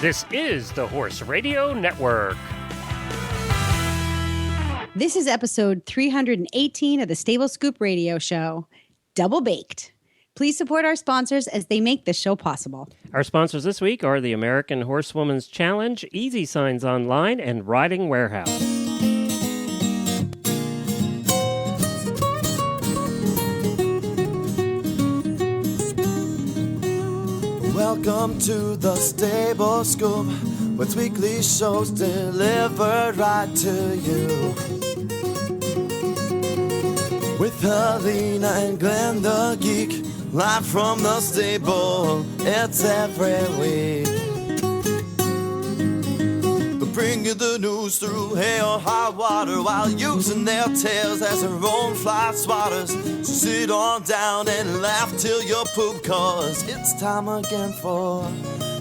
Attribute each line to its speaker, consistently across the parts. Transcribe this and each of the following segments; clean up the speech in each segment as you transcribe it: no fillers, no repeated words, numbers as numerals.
Speaker 1: This is the Horse Radio Network.
Speaker 2: This is episode 318 of the Stable Scoop Radio Show, Double Baked. Please support our sponsors as they make this show possible.
Speaker 1: Our sponsors this week are the American Horsewoman's Challenge, Easy Signs Online, and Riding Warehouse.
Speaker 3: Welcome to the Stable Scoop, with weekly shows delivered right to you. With Helena and Glenn the Geek, live from the stable, it's every week. They'll bring you the news through hail or high water, while using their tails as their own fly swatters. So sit on down and laugh till you poop, cause it's time again for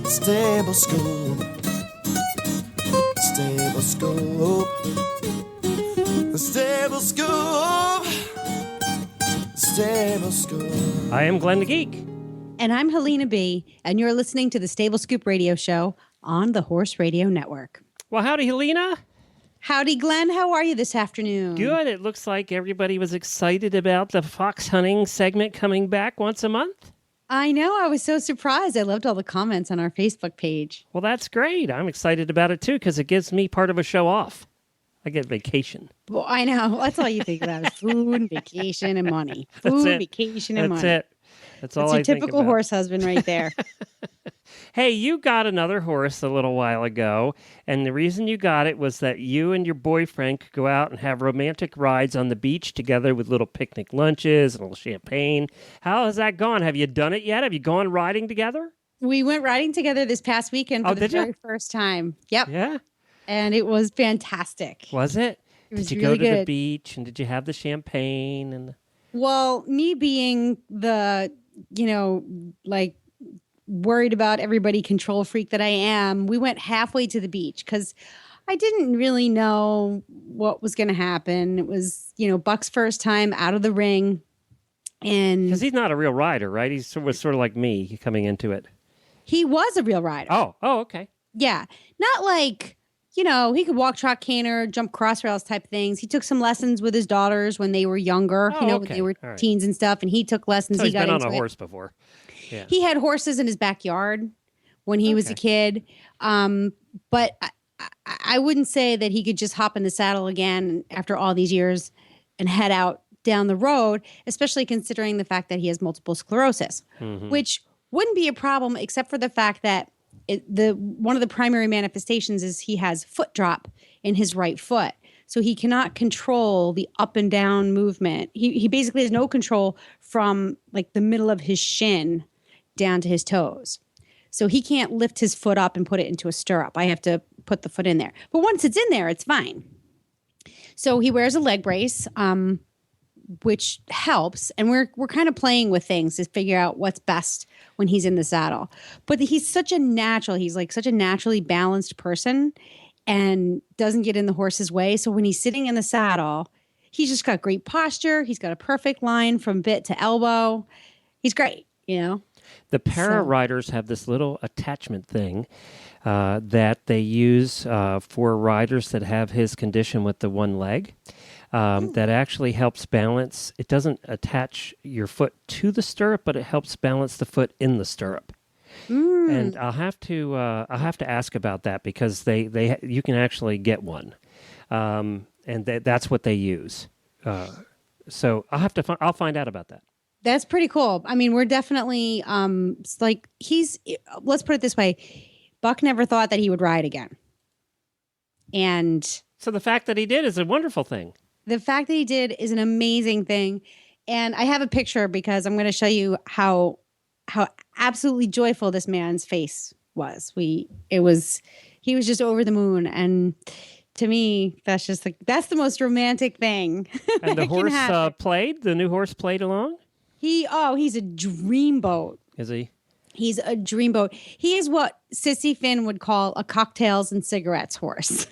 Speaker 3: the Stable Scoop. Stable Scoop. The Stable Scoop. Stable Scoop.
Speaker 1: I am Glenn the Geek.
Speaker 2: And I'm Helena B., and you're listening to the Stable Scoop Radio Show on the Horse Radio Network.
Speaker 1: Well, howdy, Helena.
Speaker 2: Howdy, Glenn. How are you this afternoon?
Speaker 1: Good. It looks like everybody was excited about the fox hunting segment coming back once a month.
Speaker 2: I know. I was so surprised. I loved all the comments on our Facebook page.
Speaker 1: Well, that's great. I'm excited about it, too, because it gives me part of a show off. I get vacation.
Speaker 2: Well, I know. That's all you think about is food, vacation, and money. Food, vacation, and money.
Speaker 1: That's it. That's all I think about.
Speaker 2: That's your typical horse husband right there.
Speaker 1: Hey, you got another horse a little while ago, and the reason you got it was that you and your boyfriend could go out and have romantic rides on the beach together with little picnic lunches and a little champagne. How has that gone? Have you done it yet? Have you gone riding together?
Speaker 2: We went riding together this past weekend for the very first time. Yep.
Speaker 1: Yeah.
Speaker 2: And it was fantastic.
Speaker 1: Was it?
Speaker 2: It was
Speaker 1: did you
Speaker 2: really
Speaker 1: go to
Speaker 2: good.
Speaker 1: the beach, and did you have the champagne? And
Speaker 2: Well, me being the, like worried about everybody control freak that I am, we went halfway to the beach because I didn't really know what was going to happen. It was, Buck's first time out of the ring. And
Speaker 1: because he's not a real rider, right? He was sort of like me coming into it.
Speaker 2: He was a real rider.
Speaker 1: Oh, okay.
Speaker 2: Yeah. Not like, he could walk, trot, canter, jump cross rails type things. He took some lessons with his daughters when they were younger, when they were teens and stuff. And he took lessons.
Speaker 1: So
Speaker 2: he
Speaker 1: he's
Speaker 2: got
Speaker 1: been on
Speaker 2: into
Speaker 1: a
Speaker 2: it.
Speaker 1: horse before. Yeah.
Speaker 2: He had horses in his backyard when he was a kid. But I wouldn't say that he could just hop in the saddle again after all these years and head out down the road, especially considering the fact that he has multiple sclerosis, which wouldn't be a problem except for the fact that one of the primary manifestations is he has foot drop in his right foot. So he cannot control the up and down movement. He basically has no control from like the middle of his shin down to his toes. So he can't lift his foot up and put it into a stirrup. I have to put the foot in there. But once it's in there, it's fine. So he wears a leg brace, which helps. And we're kind of playing with things to figure out what's best when he's in the saddle. But he's such a naturally balanced person and doesn't get in the horse's way. So when he's sitting in the saddle, he's just got great posture. He's got a perfect line from bit to elbow. He's great,
Speaker 1: The para riders have this little attachment thing that they use for riders that have his condition with the one leg that actually helps balance. It doesn't attach your foot to the stirrup, but it helps balance the foot in the stirrup. And I'll have to ask about that because you can actually get one, and that's what they use. So I'll find out about that.
Speaker 2: That's pretty cool. I mean, we're definitely let's put it this way. Buck never thought that he would ride again. And
Speaker 1: so the fact that he did is a wonderful thing.
Speaker 2: The fact that he did is an amazing thing. And I have a picture because I'm going to show you how absolutely joyful this man's face was. He was just over the moon. And to me, that's the most romantic thing.
Speaker 1: And the horse played? The new horse played along?
Speaker 2: He's a dreamboat.
Speaker 1: Is he?
Speaker 2: He's a dreamboat. He is what Sissy Finn would call a cocktails and cigarettes horse.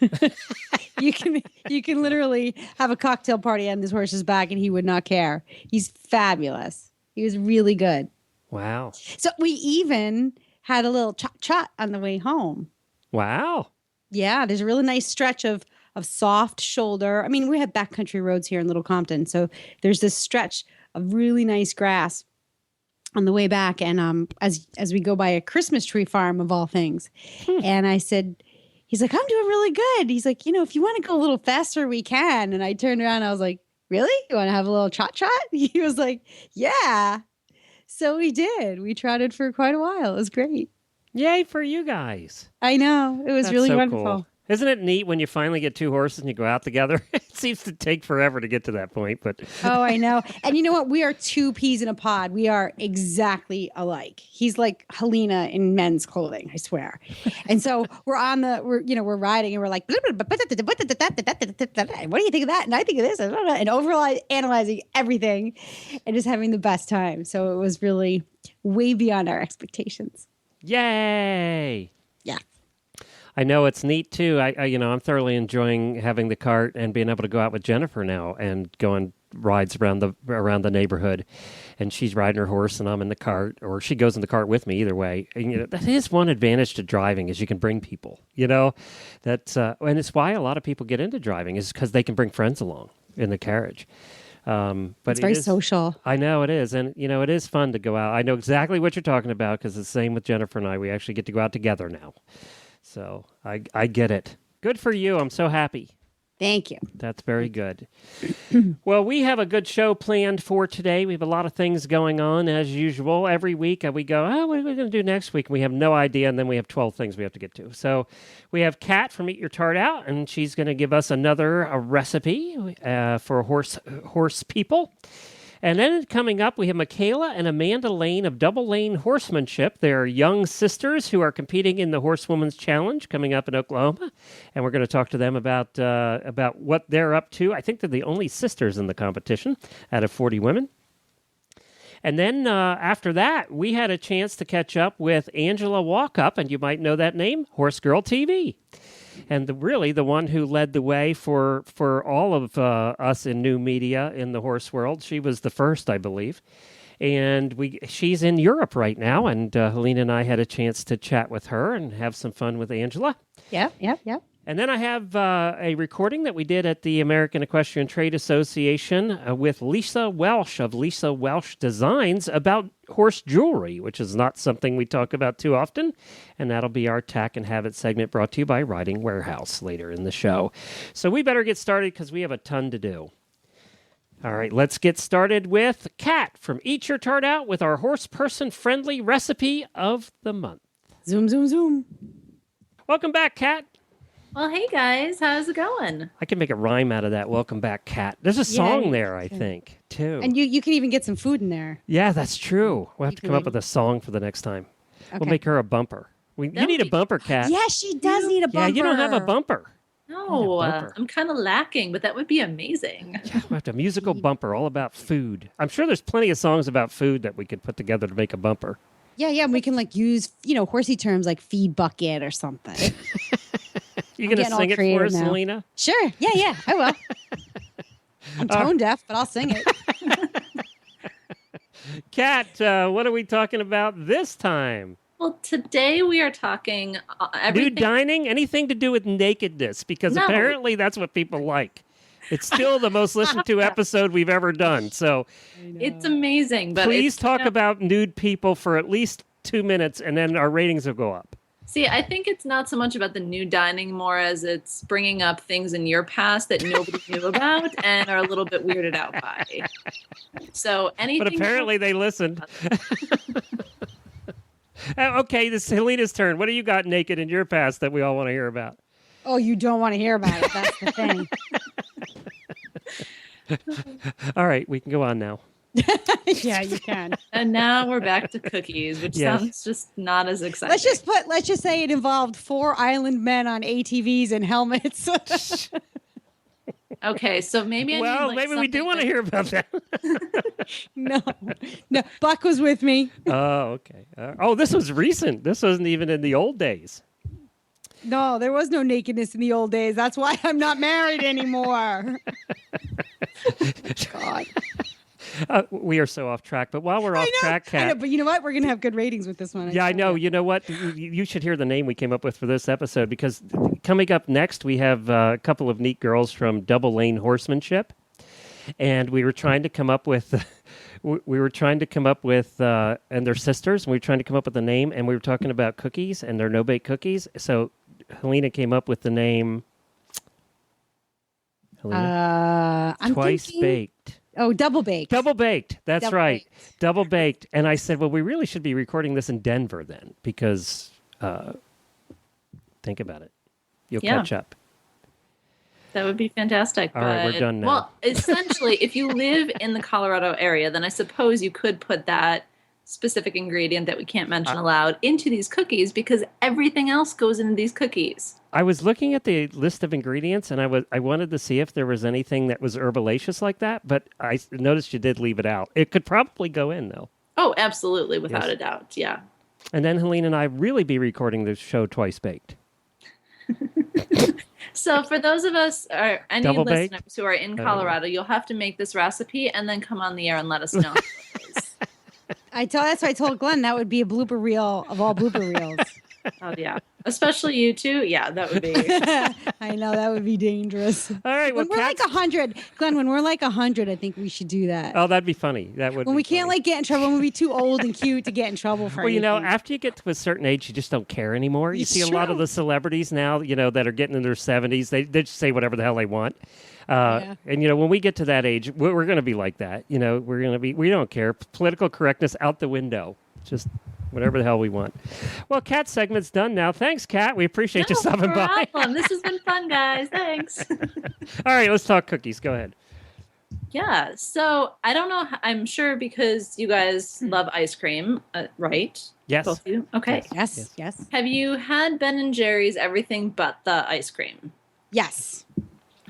Speaker 2: You can literally have a cocktail party on this horse's back and he would not care. He's fabulous. He was really good.
Speaker 1: Wow.
Speaker 2: So we even had a little chat on the way home.
Speaker 1: Wow.
Speaker 2: Yeah, there's a really nice stretch of soft shoulder. I mean, we have backcountry roads here in Little Compton, so there's this stretch of really nice grass on the way back. And as we go by a Christmas tree farm of all things, and I said, he's like, I'm doing really good. He's like, if you want to go a little faster, we can. And I turned around, and I was like, really? You want to have a little trot? He was like, yeah. So we did. We trotted for quite a while. It was great.
Speaker 1: Yay for you guys.
Speaker 2: I know. It was
Speaker 1: That's
Speaker 2: really
Speaker 1: so
Speaker 2: wonderful.
Speaker 1: Cool. Isn't it neat when you finally get two horses and you go out together? It seems to take forever to get to that point, but
Speaker 2: Oh, I know. And you know what? We are two peas in a pod. We are exactly alike. He's like Helena in men's clothing, I swear. And so we're riding and we're like, what do you think of that? And I think of this, and overall analyzing everything and just having the best time. So it was really way beyond our expectations.
Speaker 1: Yay!
Speaker 2: Yeah.
Speaker 1: I know it's neat too. I'm thoroughly enjoying having the cart and being able to go out with Jennifer now and go on rides around the neighborhood. And she's riding her horse and I'm in the cart, or she goes in the cart with me. Either way, and, that is one advantage to driving is you can bring people. That's and it's why a lot of people get into driving is because they can bring friends along in the carriage. But
Speaker 2: it's very social.
Speaker 1: I know it is. And, it is fun to go out. I know exactly what you're talking about because it's the same with Jennifer and I. We actually get to go out together now. So I get it. Good for you. I'm so happy.
Speaker 2: Thank you.
Speaker 1: That's very good. Well, we have a good show planned for today. We have a lot of things going on as usual. Every week we go, what are we going to do next week? And we have no idea, and then we have 12 things we have to get to. So we have Kat from Eat Your Tart Out, and she's going to give us another recipe for horse people. And then coming up, we have Michaela and Amanda Lane of Double Lane Horsemanship. They're young sisters who are competing in the Horsewoman's Challenge coming up in Oklahoma. And we're going to talk to them about what they're up to. I think they're the only sisters in the competition out of 40 women. And then after that, we had a chance to catch up with Angela Walkup, and you might know that name, Horse Girl TV. And really the one who led the way for all of us in new media in the horse world. She was the first, I believe. And she's in Europe right now. And Helena and I had a chance to chat with her and have some fun with Angela.
Speaker 2: Yep.
Speaker 1: And then I have a recording that we did at the American Equestrian Trade Association with Lisa Welsh of Lisa Welsh Designs about horse jewelry, which is not something we talk about too often. And that'll be our Tack and Have It segment brought to you by Riding Warehouse later in the show. So we better get started because we have a ton to do. All right, let's get started with Kat from Eat Your Tart Out with our horse person friendly recipe of the month.
Speaker 2: Zoom, zoom, zoom.
Speaker 1: Welcome back, Kat.
Speaker 4: Well, hey guys, how's it going?
Speaker 1: I can make a rhyme out of that. Welcome back, Kat. There's a song there, I think, too.
Speaker 2: And you can even get some food in there.
Speaker 1: Yeah, that's true. We'll have to come up with a song for the next time. Okay. We'll make her a bumper. You need a bumper, Kat.
Speaker 2: Yeah, she does need a bumper.
Speaker 1: Yeah, you don't have a bumper.
Speaker 4: No, I'm kind of lacking, but that would be amazing.
Speaker 1: Yeah, we'll have a musical bumper all about food. I'm sure there's plenty of songs about food that we could put together to make a bumper.
Speaker 2: Yeah, and we can use, horsey terms like feed bucket or something.
Speaker 1: You going to sing it for us, Selena?
Speaker 2: Sure. Yeah, I will. I'm tone deaf, but I'll sing it.
Speaker 1: Kat, what are we talking about this time?
Speaker 4: Well, today we are talking everything.
Speaker 1: Nude dining? Anything to do with nakedness? Because apparently that's what people like. It's still the most listened to episode we've ever done. So
Speaker 4: it's amazing. But
Speaker 1: please talk about nude people for at least 2 minutes, and then our ratings will go up.
Speaker 4: See, I think it's not so much about the nude dining more as it's bringing up things in your past that nobody knew about and are a little bit weirded out by. So anything.
Speaker 1: But apparently they listened. Okay, this is Helena's turn. What do you got naked in your past that we all want to hear about?
Speaker 2: Oh, you don't want to hear about it. That's the thing.
Speaker 1: All right, we can go on now.
Speaker 2: Yeah, you can.
Speaker 4: And now we're back to cookies, which sounds just not as exciting.
Speaker 2: Let's just say it involved 4 island men on ATVs and helmets.
Speaker 4: Okay, so maybe
Speaker 1: maybe we do want to hear about that.
Speaker 2: No, Buck was with me.
Speaker 1: Oh, okay. This was recent. This wasn't even in the old days.
Speaker 2: No, there was no nakedness in the old days. That's why I'm not married anymore. God.
Speaker 1: We are so off track. But while we're off track,
Speaker 2: I know,
Speaker 1: Kat.
Speaker 2: but you know what? We're going to have good ratings with this one.
Speaker 1: Yeah, I know. You know what? You should hear the name we came up with for this episode, because coming up next, we have a couple of neat girls from Double Lane Horsemanship. And we were trying to come up with, and they're sisters, and we were trying to come up with a name, and we were talking about cookies, and they're no-bake cookies. So Helena came up with the name,
Speaker 2: I'm
Speaker 1: Twice
Speaker 2: thinking,
Speaker 1: Baked.
Speaker 2: Oh, Double Baked.
Speaker 1: Double Baked. That's
Speaker 2: Double
Speaker 1: right.
Speaker 2: Baked.
Speaker 1: Double Baked. And I said, well, we really should be recording this in Denver then, because think about it. You'll catch up.
Speaker 4: That would be fantastic.
Speaker 1: All right, we're done now.
Speaker 4: Well, essentially, if you live in the Colorado area, then I suppose you could put that specific ingredient that we can't mention aloud into these cookies, because everything else goes into these cookies.
Speaker 1: I was looking at the list of ingredients, and I wanted to see if there was anything that was herbalaceous like that, but I noticed you did leave it out. It could probably go in, though.
Speaker 4: Oh, absolutely, without a doubt, yeah.
Speaker 1: And then Helene and I really be recording the show Twice Baked.
Speaker 4: So for those of us, or any
Speaker 1: Double
Speaker 4: listeners
Speaker 1: baked?
Speaker 4: who are in Colorado, you'll have to make this recipe and then come on the air and let us know.
Speaker 2: That's why I told Glenn that would be a blooper reel of all blooper reels.
Speaker 4: Oh, yeah. Especially you two. Yeah, that would be.
Speaker 2: I know that would be dangerous.
Speaker 1: All right. Well,
Speaker 2: When we're like 100, Glenn, when we're like 100, I think we should do that.
Speaker 1: Oh, that'd be funny. That would.
Speaker 2: When
Speaker 1: be
Speaker 2: we can't
Speaker 1: funny.
Speaker 2: like get in trouble, when we be too old and cute to get in trouble for
Speaker 1: Well, you know,
Speaker 2: anything.
Speaker 1: after you get to a certain age, you just don't care anymore. You
Speaker 2: It's
Speaker 1: see a lot of
Speaker 2: true.
Speaker 1: the celebrities now, that are getting in their 70s. They just say whatever the hell they want. And, when we get to that age, we're going to be like that. We don't care. Political correctness out the window. Just whatever the hell we want. Well, Kat's segment's done now. Thanks, Kat. We appreciate you stopping by.
Speaker 4: Problem. This has been fun, guys. Thanks.
Speaker 1: All right, let's talk cookies. Go ahead.
Speaker 4: Yeah. So I don't know. I'm sure because you guys love ice cream, right?
Speaker 1: Yes.
Speaker 4: Both of you? Okay.
Speaker 2: Yes.
Speaker 4: Have you had Ben and Jerry's everything but the ice cream?
Speaker 2: Yes.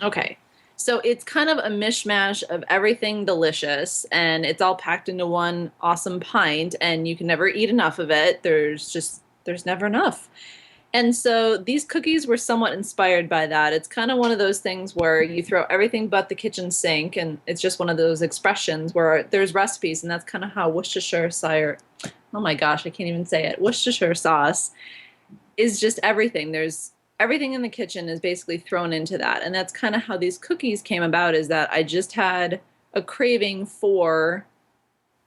Speaker 4: Okay. So it's kind of a mishmash of everything delicious, and it's all packed into one awesome pint, and you can never eat enough of it. There's never enough. And so these cookies were somewhat inspired by that. It's kind of one of those things where you throw everything but the kitchen sink, and it's just one of those expressions where there's recipes, and that's kind of how Worcestershire, oh my gosh, I can't even say it. Worcestershire sauce is just everything. There's everything in the kitchen is basically thrown into that. And that's kind of how these cookies came about, is that I just had a craving for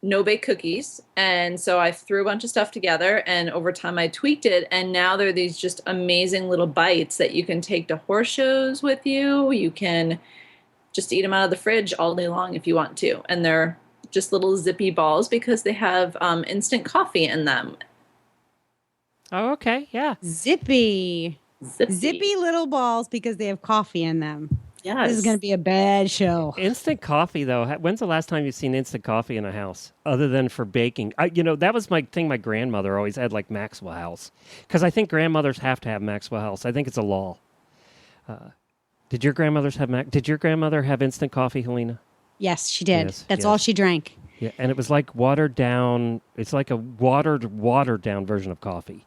Speaker 4: no-bake cookies. And so I threw a bunch of stuff together, and over time I tweaked it. And now they're these just amazing little bites that you can take to horse shows with you. You can just eat them out of the fridge all day long if you want to. And they're just little zippy balls because they have instant coffee in them.
Speaker 1: Oh, okay. Yeah.
Speaker 2: Zippy little balls because they have coffee in them.
Speaker 4: Yes.
Speaker 2: This is going to be a bad show.
Speaker 1: Instant coffee, though. When's the last time you've seen instant coffee in a house other than for baking? That was my thing. My grandmother always had, like, Maxwell House, because I think grandmothers have to have Maxwell House. I think it's a law. Did your grandmother have instant coffee, Helena?
Speaker 2: Yes, she did.
Speaker 1: Yes,
Speaker 2: That's
Speaker 1: yes.
Speaker 2: all she drank.
Speaker 1: Yeah, and it was like watered down. It's like a watered down version of coffee.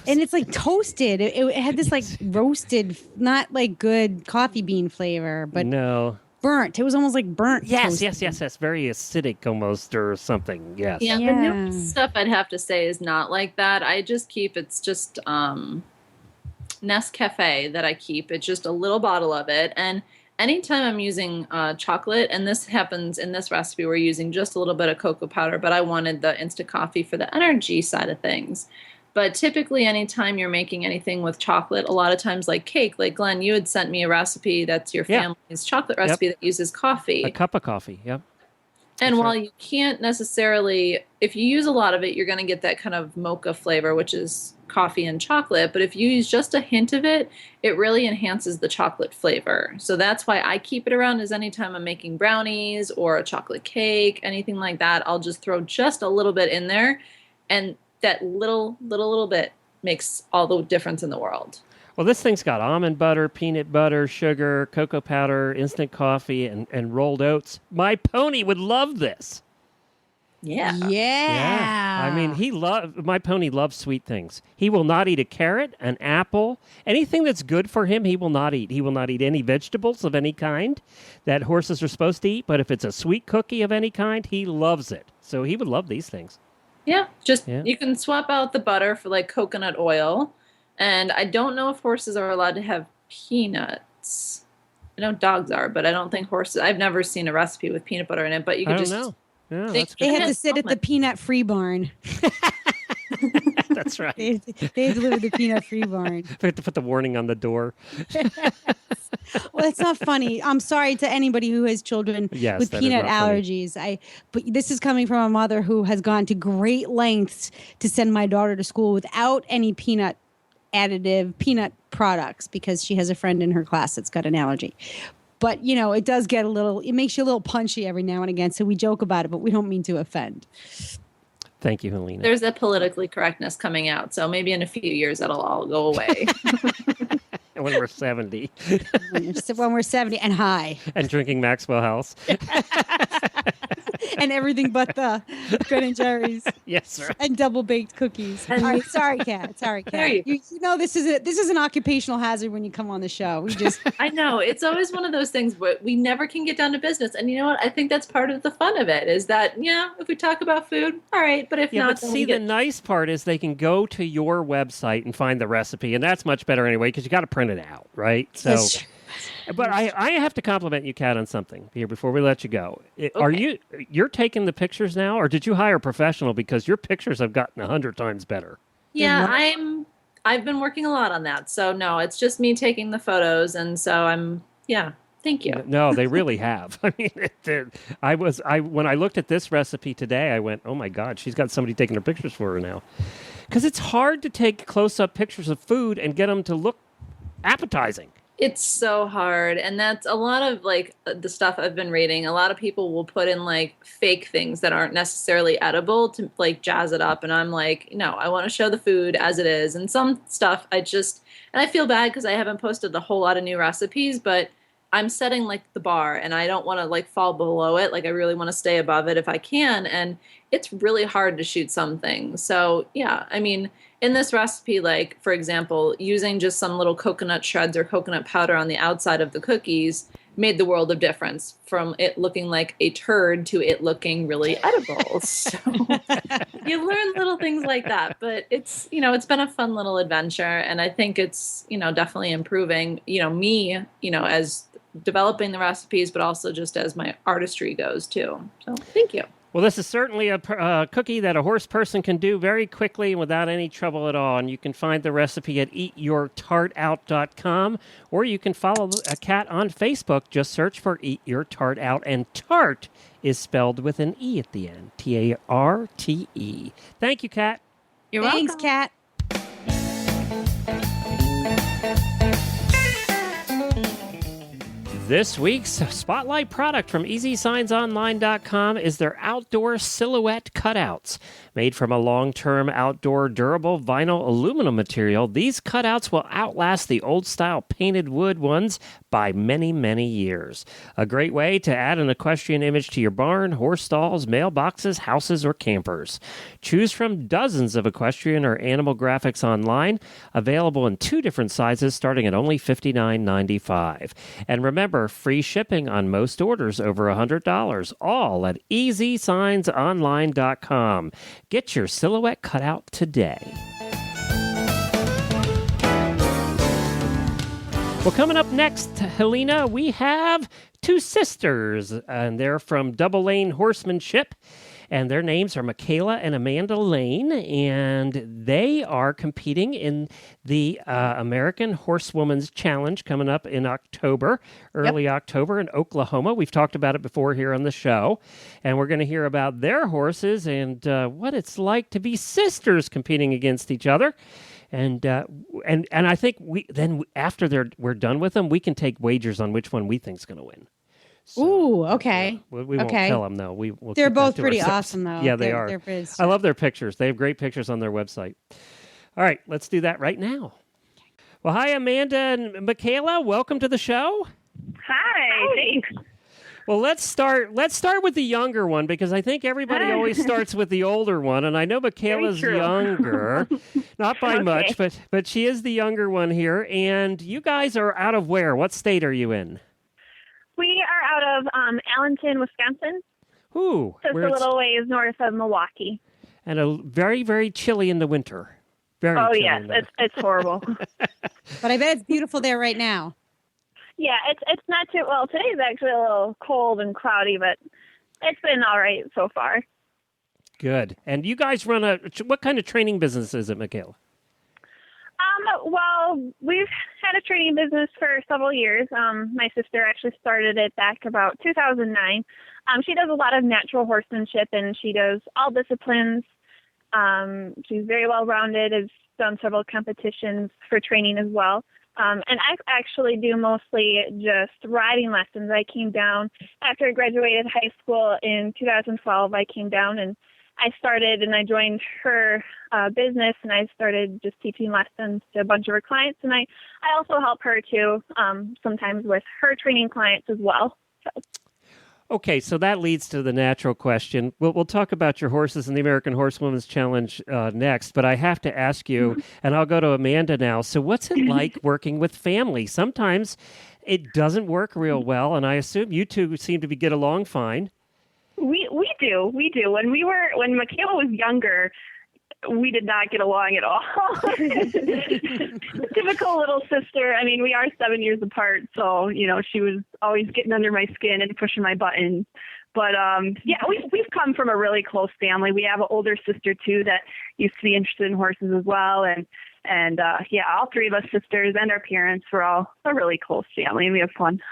Speaker 2: And it's like toasted. It had this like roasted, not like good coffee bean flavor, but
Speaker 1: no,
Speaker 2: burnt. It was almost like burnt.
Speaker 1: Yes.
Speaker 2: toasted.
Speaker 1: Very acidic almost, or something. Yes.
Speaker 4: Yeah,
Speaker 2: Yeah.
Speaker 4: the new stuff I'd have to say is not like that. I just keep, it's just Nescafe that I keep. It's just a little bottle of it. And anytime I'm using chocolate, and this happens in this recipe, we're using just a little bit of cocoa powder, but I wanted the instant coffee for the energy side of things. But typically anytime you're making anything with chocolate, a lot of times like cake, like Glenn, you had sent me a recipe that's your family's chocolate recipe that uses coffee.
Speaker 1: A cup of coffee, yep.
Speaker 4: And
Speaker 1: That's
Speaker 4: while
Speaker 1: right.
Speaker 4: you can't necessarily, if you use a lot of it, you're going to get that kind of mocha flavor, which is coffee and chocolate. But if you use just a hint of it, it really enhances the chocolate flavor. So that's why I keep it around, is anytime I'm making brownies or a chocolate cake, anything like that, I'll just throw just a little bit in there. And that little bit makes all the difference in the world.
Speaker 1: Well, this thing's got almond butter, peanut butter, sugar, cocoa powder, instant coffee, and rolled oats. My pony would love this.
Speaker 4: Yeah.
Speaker 2: Yeah.
Speaker 1: I mean, my pony loves sweet things. He will not eat a carrot, an apple, anything that's good for him. He will not eat. He will not eat any vegetables of any kind that horses are supposed to eat. But if it's a sweet cookie of any kind, he loves it. So he would love these things.
Speaker 4: Yeah, you can swap out the butter for like coconut oil. And I don't know if horses are allowed to have peanuts. I know dogs are, but I don't think horses. I've never seen a recipe with peanut butter in it, but you could
Speaker 1: I don't know. Yeah,
Speaker 2: They had to sit at the peanut-free barn.
Speaker 1: That's right.
Speaker 2: They had to live at the peanut-free barn.
Speaker 1: We have to put the warning on the door.
Speaker 2: Well, it's not funny. I'm sorry to anybody who has children with peanut allergies. But this is coming from a mother who has gone to great lengths to send my daughter to school without any peanut products because she has a friend in her class that's got an allergy. But, it does get it makes you a little punchy every now and again. So we joke about it, but we don't mean to offend.
Speaker 1: Thank you, Helena.
Speaker 4: There's a politically correctness coming out. So maybe in a few years, that'll all go away.
Speaker 1: When we're 70.
Speaker 2: When we're 70 and high.
Speaker 1: And drinking Maxwell House.
Speaker 2: And everything but the Ben & Jerry's.
Speaker 1: Yes, sir.
Speaker 2: And double-baked cookies. All right, sorry, Kat. You know this is an occupational hazard when you come on the show.
Speaker 4: I know. It's always one of those things where we never can get down to business. And you know what? I think that's part of the fun of it is that, if we talk about food, all right. But if not,
Speaker 1: but see, the nice part is they can go to your website and find the recipe. And that's much better anyway because you got to print it out, right? So. But I have to compliment you, Kat, on something here before we let you go. Okay. You're taking the pictures now, or did you hire a professional because your pictures have gotten 100 times better?
Speaker 4: Yeah, I've been working a lot on that. So no, it's just me taking the photos, and so thank you.
Speaker 1: No, they really have. I mean, when I looked at this recipe today, I went, oh my God, she's got somebody taking her pictures for her now, because it's hard to take close-up pictures of food and get them to look appetizing.
Speaker 4: It's so hard. And that's a lot of like the stuff I've been reading. A lot of people will put in like fake things that aren't necessarily edible to like jazz it up. And I'm like, no, I want to show the food as it is. And some stuff and I feel bad because I haven't posted a whole lot of new recipes, but I'm setting like the bar and I don't want to like fall below it. Like I really want to stay above it if I can. And it's really hard to shoot some things. So yeah, I mean, in this recipe, like, for example, using just some little coconut shreds or coconut powder on the outside of the cookies made the world of difference from it looking like a turd to it looking really edible. So you learn little things like that. But it's, it's been a fun little adventure. And I think it's, definitely improving, me, as developing the recipes, but also just as my artistry goes, too. So thank you.
Speaker 1: Well, this is certainly a cookie that a horse person can do very quickly and without any trouble at all. And you can find the recipe at eatyourtartout.com, or you can follow Kat on Facebook. Just search for Eat Your Tart Out, and tart is spelled with an E at the end, Tarte. Thank you, Kat.
Speaker 4: You're
Speaker 2: Thanks,
Speaker 4: welcome.
Speaker 2: Kat.
Speaker 1: This week's spotlight product from EasySignsOnline.com is their outdoor silhouette cutouts. Made from a long-term outdoor durable vinyl aluminum material, these cutouts will outlast the old-style painted wood ones by many, many years. A great way to add an equestrian image to your barn, horse stalls, mailboxes, houses, or campers. Choose from dozens of equestrian or animal graphics online, available in 2 different sizes starting at only $59.95. And remember, free shipping on most orders over $100, all at EasySignsOnline.com. Get your silhouette cutout today. Well, coming up next, Helena, we have 2 sisters, and they're from Double Lane Horsemanship. And their names are Michaela and Amanda Lane, and they are competing in the American Horsewoman's Challenge coming up in October, early October in Oklahoma. We've talked about it before here on the show, and we're going to hear about their horses and what it's like to be sisters competing against each other. And I think after we're done with them, we can take wagers on which one we think is going to win. So,
Speaker 2: ooh, okay.
Speaker 1: We won't tell them, though. We'll
Speaker 2: they're
Speaker 1: keep
Speaker 2: both
Speaker 1: that to
Speaker 2: pretty
Speaker 1: ourselves.
Speaker 2: awesome, though.
Speaker 1: Yeah, they are. I love their pictures. They have great pictures on their website. All right, let's do that right now. Well, hi, Amanda and Michaela. Welcome to the show.
Speaker 5: Hi, thanks.
Speaker 1: Well, let's start with the younger one, because I think everybody always starts with the older one, and I know Michaela's younger, not by much, but she is the younger one here. And you guys are out of where? What state are you in?
Speaker 5: We are out of Allenton, Wisconsin.
Speaker 1: Ooh,
Speaker 5: just a little ways north of Milwaukee.
Speaker 1: And a very, very chilly in the winter. Very chilly.
Speaker 5: Yes, it's horrible.
Speaker 2: But I bet it's beautiful there right now.
Speaker 5: Yeah, it's not too well. Today's actually a little cold and cloudy, but it's been all right so far.
Speaker 1: Good. And you guys run what kind of training business is it, Michaela?
Speaker 5: Well, we've had a training business for several years. My sister actually started it back about 2009. She does a lot of natural horsemanship, and she does all disciplines. She's very well-rounded, has done several competitions for training as well. And I actually do mostly just riding lessons. I came down after I graduated high school in 2012. I came down and I joined her business, and I started just teaching lessons to a bunch of her clients. And I also help her too, sometimes with her training clients as well. So.
Speaker 1: Okay, so that leads to the natural question. We'll talk about your horses in the American Horsewomen's Challenge next, but I have to ask you, and I'll go to Amanda now. So what's it like working with family? Sometimes it doesn't work real well, and I assume you two seem to get along fine.
Speaker 5: We do. When Michaela was younger, we did not get along at all. Typical little sister. I mean, we are 7 years apart, so she was always getting under my skin and pushing my buttons. But we've come from a really close family. We have an older sister too that used to be interested in horses as well, and all three of us sisters and our parents were all a really close family, and we have fun.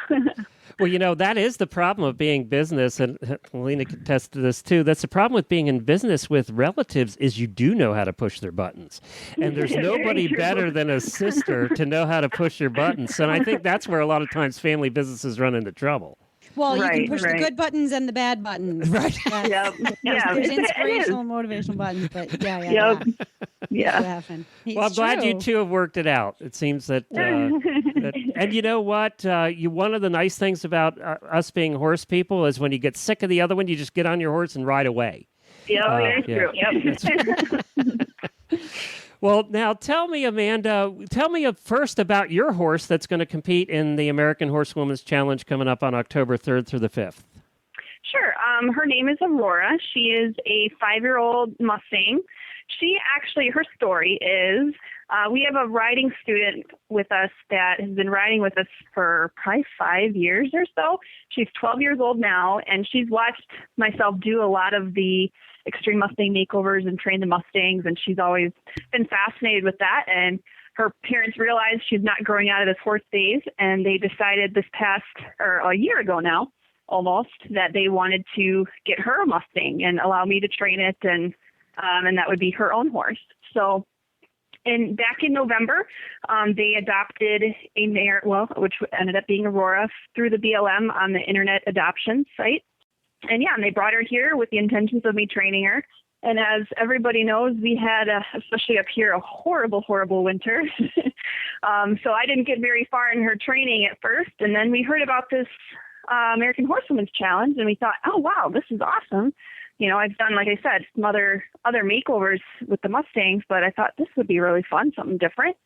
Speaker 1: Well, that is the problem of being business, and Lena can attest to this too. That's the problem with being in business with relatives is you do know how to push their buttons. And there's nobody better than a sister to know how to push your buttons. And I think that's where a lot of times family businesses run into trouble.
Speaker 2: Well, you can push the good buttons and the bad buttons.
Speaker 1: Right.
Speaker 2: There's inspirational, motivational buttons, but yeah.
Speaker 1: Well, I'm glad you two have worked it out. It seems that, and you know what? One of the nice things about us being horse people is when you get sick of the other one, you just get on your horse and ride away.
Speaker 5: Very true. Yep.
Speaker 1: Well, now tell me, Amanda, first about your horse that's going to compete in the American Horsewomen's Challenge coming up on October 3rd through the 5th.
Speaker 5: Sure. Her name is Aurora. She is a 5-year-old Mustang. Her story is, we have a riding student with us that has been riding with us for probably 5 years or so. She's 12 years old now, and she's watched myself do a lot of the Extreme Mustang makeovers and train the Mustangs, and she's always been fascinated with that. And her parents realized she's not growing out of this horse phase, and they decided a year ago now, almost, that they wanted to get her a Mustang and allow me to train it, and that would be her own horse. So back in November, they adopted a mare, which ended up being Aurora, through the BLM on the internet adoption site. And they brought her here with the intentions of me training her. And as everybody knows, we had, especially up here, a horrible, horrible winter. So I didn't get very far in her training at first. And then we heard about this American Horsewomen's Challenge, and we thought, oh, wow, this is awesome. I've done, like I said, some other makeovers with the Mustangs, but I thought this would be really fun, something different.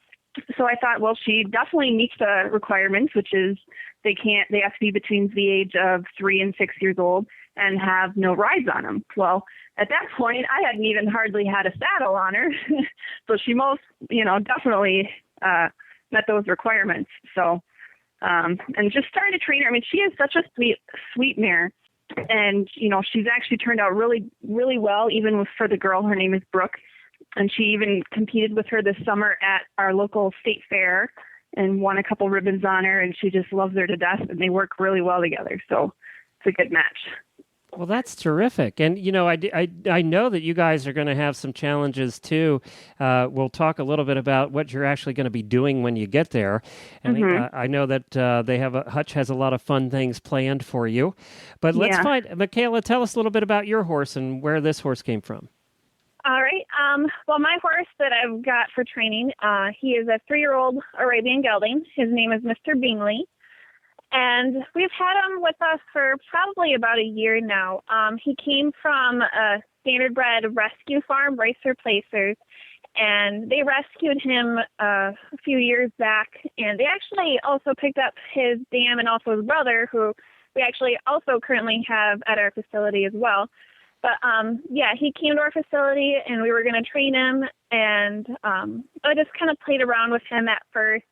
Speaker 5: So I thought, well, she definitely meets the requirements, which is they have to be between the age of 3 and 6 years old and have no rides on them. Well, at that point, I hadn't even hardly had a saddle on her. So she definitely met those requirements. So, and just started to train her. I mean, she is such a sweet mare. And, she's actually turned out really, really well, even for the girl. Her name is Brooke. And she even competed with her this summer at our local state fair and won a couple ribbons on her. And she just loves her to death. And they work really well together. So it's a good match.
Speaker 1: Well, that's terrific. And, I know that you guys are going to have some challenges, too. We'll talk a little bit about what you're actually going to be doing when you get there. And I know that Hutch has a lot of fun things planned for you. But let's Michaela, tell us a little bit about your horse and where this horse came from.
Speaker 5: All right. Well, my horse that I've got for training, he is a 3-year-old Arabian gelding. His name is Mr. Bingley. And we've had him with us for probably about a year now. He came from a standardbred rescue farm, Racer Placers, and they rescued him a few years back. And they actually also picked up his dam and also his brother, who we actually also currently have at our facility as well. But yeah, he came to our facility and we were going to train him. And I just kind of played around with him at first.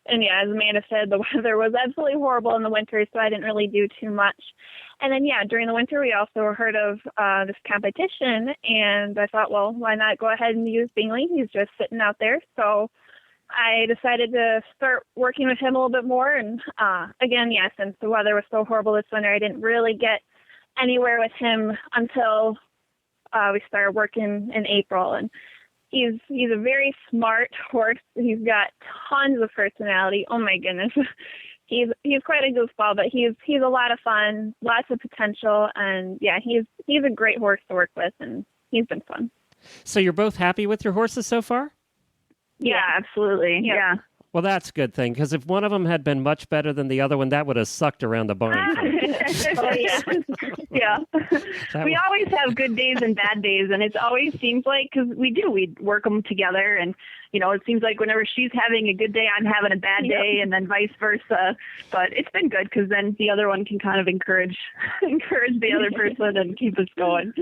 Speaker 5: And yeah, as Amanda said, the weather was absolutely horrible in the winter, so I didn't really do too much. And then, yeah, during the winter, we also heard of this competition, and I thought, well, why not go ahead and use Bingley? He's just sitting out there. So I decided to start working with him a little bit more. And again, yeah, since the weather was so horrible this winter, I didn't really get anywhere with him until we started working in April. And he's a very smart horse. He's got tons of personality. Oh my goodness. He's quite a goofball, but he's a lot of fun, lots of potential, and yeah, he's a great horse to work with, and he's been fun.
Speaker 1: So you're both happy with your horses so far?
Speaker 5: Yeah, absolutely. Yep. Yeah.
Speaker 1: Well, that's a good thing, because if one of them had been much better than the other one, that would have sucked around the barn.
Speaker 5: Oh, yeah. Yeah. We always have good days and bad days, and it always seems like, because we work them together, and, you know, it seems like whenever she's having a good day, I'm having a bad day, and then vice versa. But it's been good, because then the other one can kind of encourage the other person and keep us going.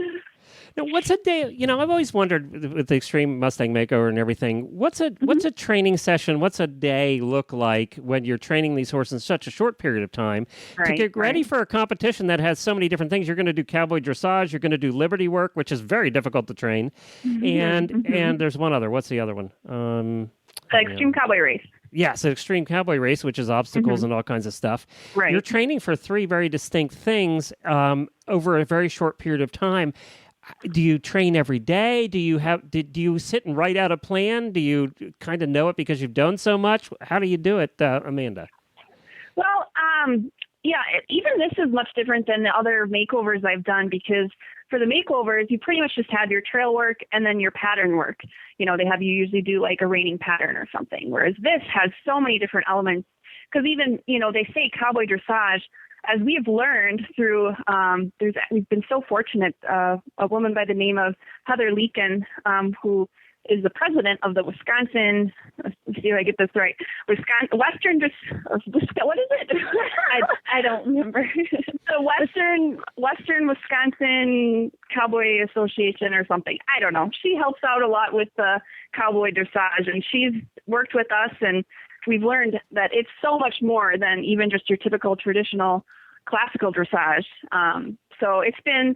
Speaker 1: Now, what's a day? You know, I've always wondered with the Extreme Mustang Makeover and everything. What's a training session? What's a day look like when you're training these horses in such a short period of time to get ready for a competition that has so many different things? You're going to do cowboy dressage. You're going to do liberty work, which is very difficult to train. And there's one other. What's the other one?
Speaker 5: The Extreme Cowboy Race.
Speaker 1: Yes, an Extreme Cowboy Race, which is obstacles and all kinds of stuff.
Speaker 5: Right.
Speaker 1: You're training for three very distinct things over a very short period of time. Do you train every day? Do you sit and write out a plan? Do you kind of know it because you've done so much? How do you do it, Amanda?
Speaker 5: Well, yeah, even this is much different than the other makeovers I've done, because for the makeovers, you pretty much just have your trail work and then your pattern work. You know, they have you usually do like a reining pattern or something, whereas this has so many different elements. Because even, you know, they say cowboy dressage. As we've learned through, we've been so fortunate, a woman by the name of Heather Leakin, who is the president of the Wisconsin, let's see if I get this right, what is it? I don't remember. The Western Wisconsin Cowboy Association or something. I don't know. She helps out a lot with the cowboy dressage, and she's worked with us, and we've learned that it's so much more than even just your typical traditional classical dressage. So it's been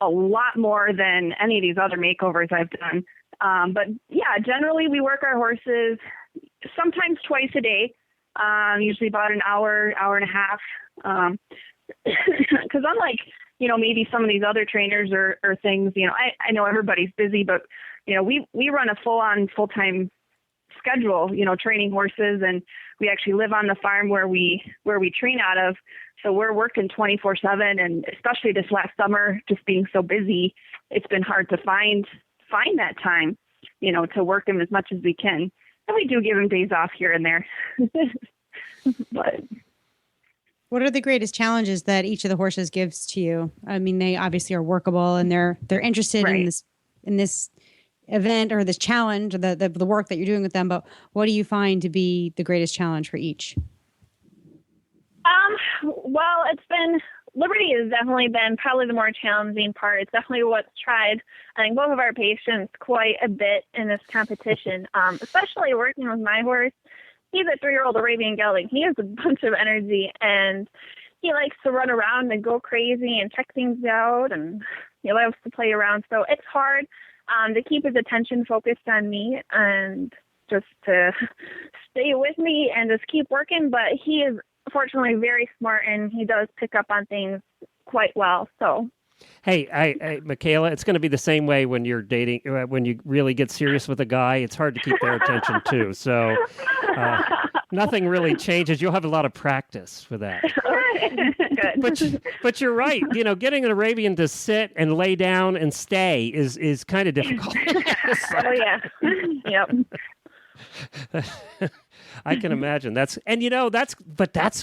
Speaker 5: a lot more than any of these other makeovers I've done. But yeah, generally we work our horses sometimes twice a day, usually about an hour and a half. Because unlike, you know, maybe some of these other trainers or things, you know, I know everybody's busy, but, you know, we run a full-time schedule, you know, training horses, and we actually live on the farm where we train out of. So we're working 24/7, and especially this last summer, just being so busy, it's been hard to find that time, you know, to work them as much as we can. And we do give them days off here and there. But
Speaker 2: what are the greatest challenges that each of the horses gives to you? I mean, they obviously are workable and they're interested in this event or this challenge, the work that you're doing with them, but what do you find to be the greatest challenge for each?
Speaker 5: Well, Liberty has definitely been probably the more challenging part. It's definitely what's tried, I think, both of our patients quite a bit in this competition, especially working with my horse. He's a 3-year-old Arabian gelding. He has a bunch of energy, and he likes to run around and go crazy and check things out, and he loves to play around. So it's hard to keep his attention focused on me and just to stay with me and just keep working. But he is fortunately very smart, and he does pick up on things quite well. So,
Speaker 1: hey, Michaela, it's going to be the same way when you're dating. When you really get serious with a guy, it's hard to keep their attention too. So nothing really changes. You'll have a lot of practice for that. But you're right. You know, getting an Arabian to sit and lay down and stay is kind of difficult.
Speaker 5: Oh yeah. Yep.
Speaker 1: I can imagine. That's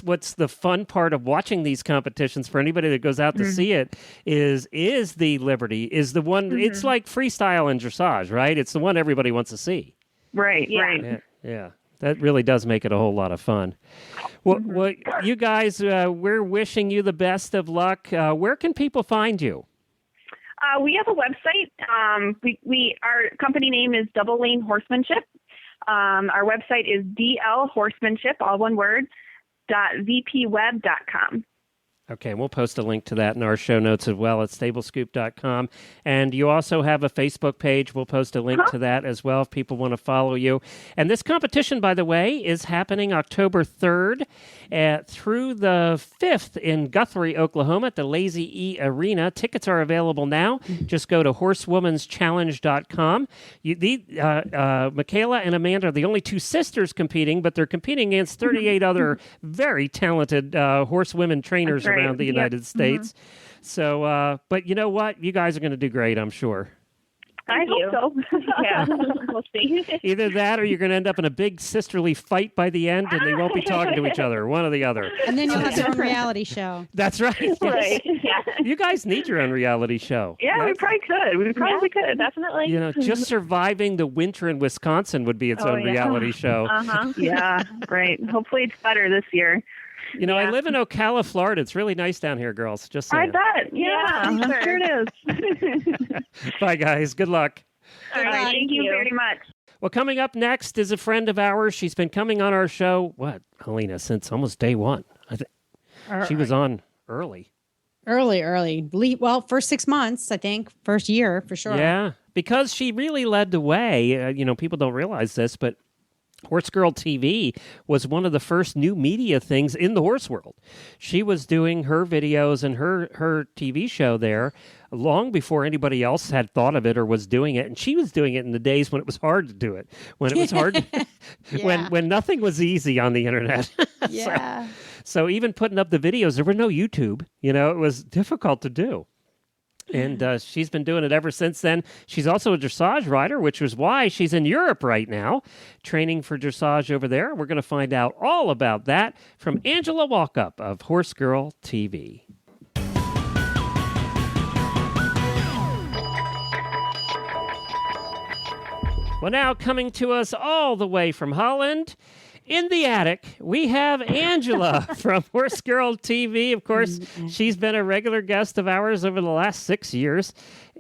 Speaker 1: what's the fun part of watching these competitions for anybody that goes out to see it is the liberty, is the one, it's like freestyle and dressage, right? It's the one everybody wants to see.
Speaker 5: Right.
Speaker 1: Yeah. That really does make it a whole lot of fun. Well, you guys, we're wishing you the best of luck. Where can people find you?
Speaker 5: We have a website. Our company name is Double Lane Horsemanship. Our website is dlhorsemanship, all one word, .vpweb.com.
Speaker 1: Okay, we'll post a link to that in our show notes as well at stablescoop.com. And you also have a Facebook page. We'll post a link to that as well if people want to follow you. And this competition, by the way, is happening October 3rd through the 5th in Guthrie, Oklahoma at the Lazy E Arena. Tickets are available now. Just go to horsewomans.challenge.com. Michaela and Amanda are the only two sisters competing, but they're competing against 38 other very talented horsewomen trainers around the United States. So, but you know what? You guys are going to do great, I'm sure.
Speaker 5: I hope so. Yeah, we'll see.
Speaker 1: Either that or you're going to end up in a big sisterly fight by the end and they won't be talking to each other, one or the other.
Speaker 2: And then you'll have your own reality show.
Speaker 1: That's right. Yes.
Speaker 5: Right. Yeah.
Speaker 1: You guys need your own reality show.
Speaker 5: Yeah, we probably could. We probably could, definitely.
Speaker 1: You know, just surviving the winter in Wisconsin would be its own reality show.
Speaker 5: Yeah, right. Hopefully it's better this year.
Speaker 1: You know, I live in Ocala, Florida. It's really nice down here, girls. Just saying.
Speaker 5: I bet. Yeah, I'm sure it is.
Speaker 1: Bye, guys. Good luck.
Speaker 5: All right. Thank you very much.
Speaker 1: Well, coming up next is a friend of ours. She's been coming on our show, Helena, since almost day one. She was on early.
Speaker 2: Early. Well, first 6 months, I think. First year, for sure.
Speaker 1: Yeah, because she really led the way. People don't realize this, but Horse Girl TV was one of the first new media things in the horse world. She was doing her videos and her TV show there long before anybody else had thought of it or was doing it. And she was doing it in the days when it was hard to do it, when it was hard, when nothing was easy on the internet.
Speaker 2: Yeah.
Speaker 1: So even putting up the videos, there was no YouTube. It was difficult to do. And she's been doing it ever since then. She's also a dressage rider, which was why she's in Europe right now, training for dressage over there. We're going to find out all about that from Angela Walkup of Horse Girl TV. Well, now coming to us all the way from Holland, in the attic, we have Angela from Horse Girl TV. Of course, she's been a regular guest of ours over the last 6 years.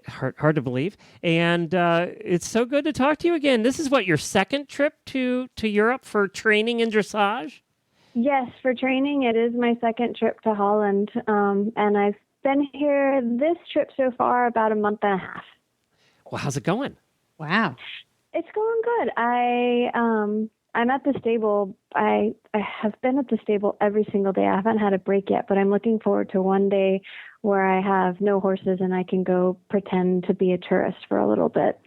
Speaker 1: Hard to believe. And it's so good to talk to you again. This is your second trip to Europe for training in dressage?
Speaker 6: Yes, for training, it is my second trip to Holland. And I've been here this trip so far about a month and a half.
Speaker 1: Well, how's it going?
Speaker 2: Wow.
Speaker 6: It's going good. I'm at the stable. I have been at the stable every single day. I haven't had a break yet, but I'm looking forward to one day where I have no horses and I can go pretend to be a tourist for a little bit.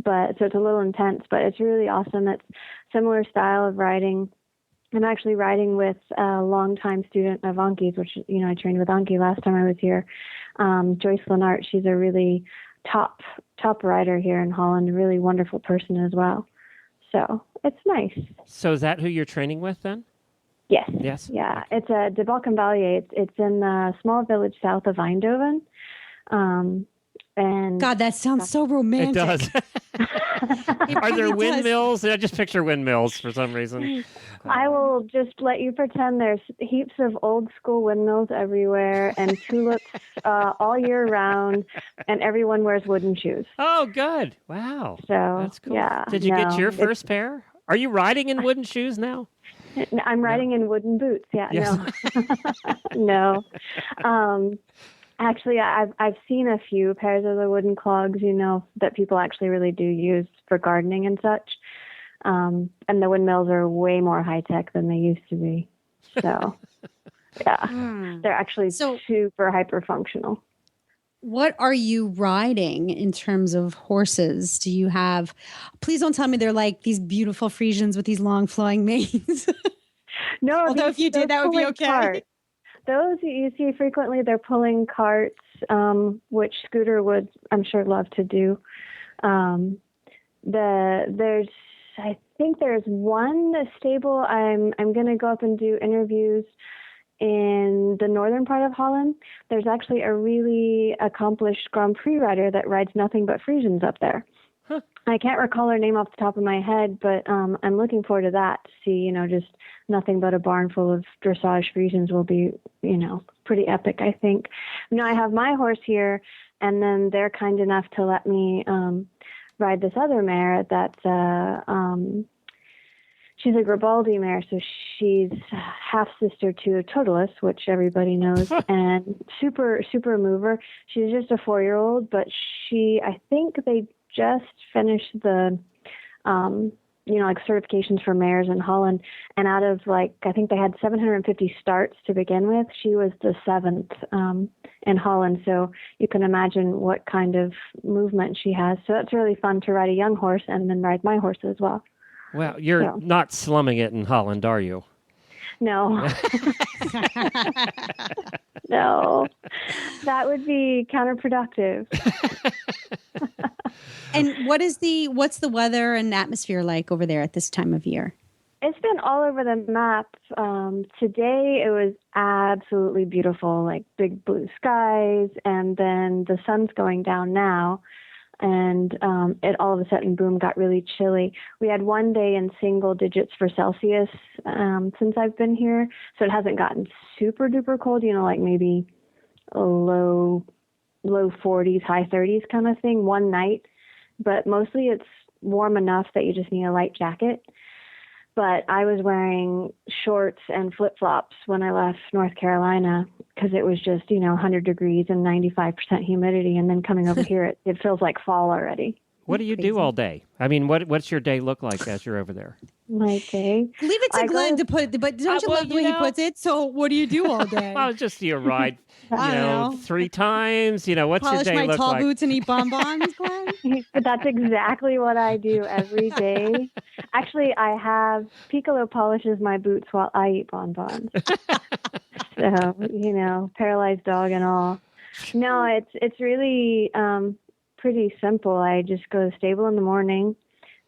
Speaker 6: So it's a little intense, but it's really awesome. It's similar style of riding. I'm actually riding with a longtime student of Anki's, which, I trained with Anki last time I was here. Joyce Lenart, she's a really top rider here in Holland, a really wonderful person as well. So it's nice.
Speaker 1: So is that who you're training with then?
Speaker 6: Yes.
Speaker 1: Yes.
Speaker 6: Yeah. It's a De Balkenvalier. It's in the small village south of Eindhoven. And
Speaker 2: God, that sounds so romantic.
Speaker 1: It does. Are there windmills? I just picture windmills for some reason.
Speaker 6: I will just let you pretend there's heaps of old school windmills everywhere and tulips all year round, and everyone wears wooden shoes.
Speaker 1: Oh, good. Wow.
Speaker 6: So
Speaker 1: that's cool.
Speaker 6: Yeah,
Speaker 1: Did you get your first pair? Are you riding in wooden shoes now?
Speaker 6: I'm riding in wooden boots. Yeah.
Speaker 1: Yes.
Speaker 6: No. No. Actually, I've seen a few pairs of the wooden clogs, that people actually really do use for gardening and such. And the windmills are way more high tech than they used to be. So, yeah, they're actually super hyper functional.
Speaker 2: What are you riding in terms of horses? Do you have? Please don't tell me they're like these beautiful Friesians with these long flowing manes.
Speaker 6: No,
Speaker 2: although if you did, that would be okay.
Speaker 6: Carts. Those you see frequently, they're pulling carts, which Scooter would, I'm sure, love to do. There's I think there's one stable. I'm going to go up and do interviews in the northern part of Holland. There's actually a really accomplished Grand Prix rider that rides nothing but Friesians up there.
Speaker 1: Huh.
Speaker 6: I can't recall her name off the top of my head, but I'm looking forward to that, to see, just nothing but a barn full of dressage Friesians will be, pretty epic, I think. I have my horse here, and then they're kind enough to let me ride this other mare that's she's a Gribaldi mare, so she's half sister to a Totalis, which everybody knows, and super mover. She's just a 4-year-old, but I think they just finished the certifications for mares in Holland, and out of I think they had 750 starts to begin with, she was the 7th in Holland, so you can imagine what kind of movement she has. So that's really fun to ride a young horse and then ride my horse as well.
Speaker 1: Well, you're not slumming it in Holland, are you?
Speaker 6: No. No. That would be counterproductive.
Speaker 2: And what's the weather and atmosphere like over there at this time of year?
Speaker 6: It's been all over the map. Today it was absolutely beautiful, like big blue skies, and then the sun's going down now. And it all of a sudden, boom, got really chilly. We had one day in single digits for Celsius since I've been here. So it hasn't gotten super duper cold, like maybe a low 40s, high 30s kind of thing one night. But mostly it's warm enough that you just need a light jacket. But I was wearing shorts and flip-flops when I left North Carolina because it was just, 100 degrees and 95% humidity. And then coming over here, it feels like fall already.
Speaker 1: What do you do all day? I mean, what's your day look like as you're over there?
Speaker 6: My day?
Speaker 2: Leave it to Glenn to put it, but don't you love the way he puts it? So what do you do all day?
Speaker 1: Well, just you ride, 3 times. What's
Speaker 2: Polish
Speaker 1: your day
Speaker 2: my
Speaker 1: look
Speaker 2: tall
Speaker 1: like?
Speaker 2: boots and eat bonbons, Glenn?
Speaker 6: That's exactly what I do every day. Actually, I have Piccolo polishes my boots while I eat bonbons. So, paralyzed dog and all. No, it's really pretty simple. I just go to the stable in the morning,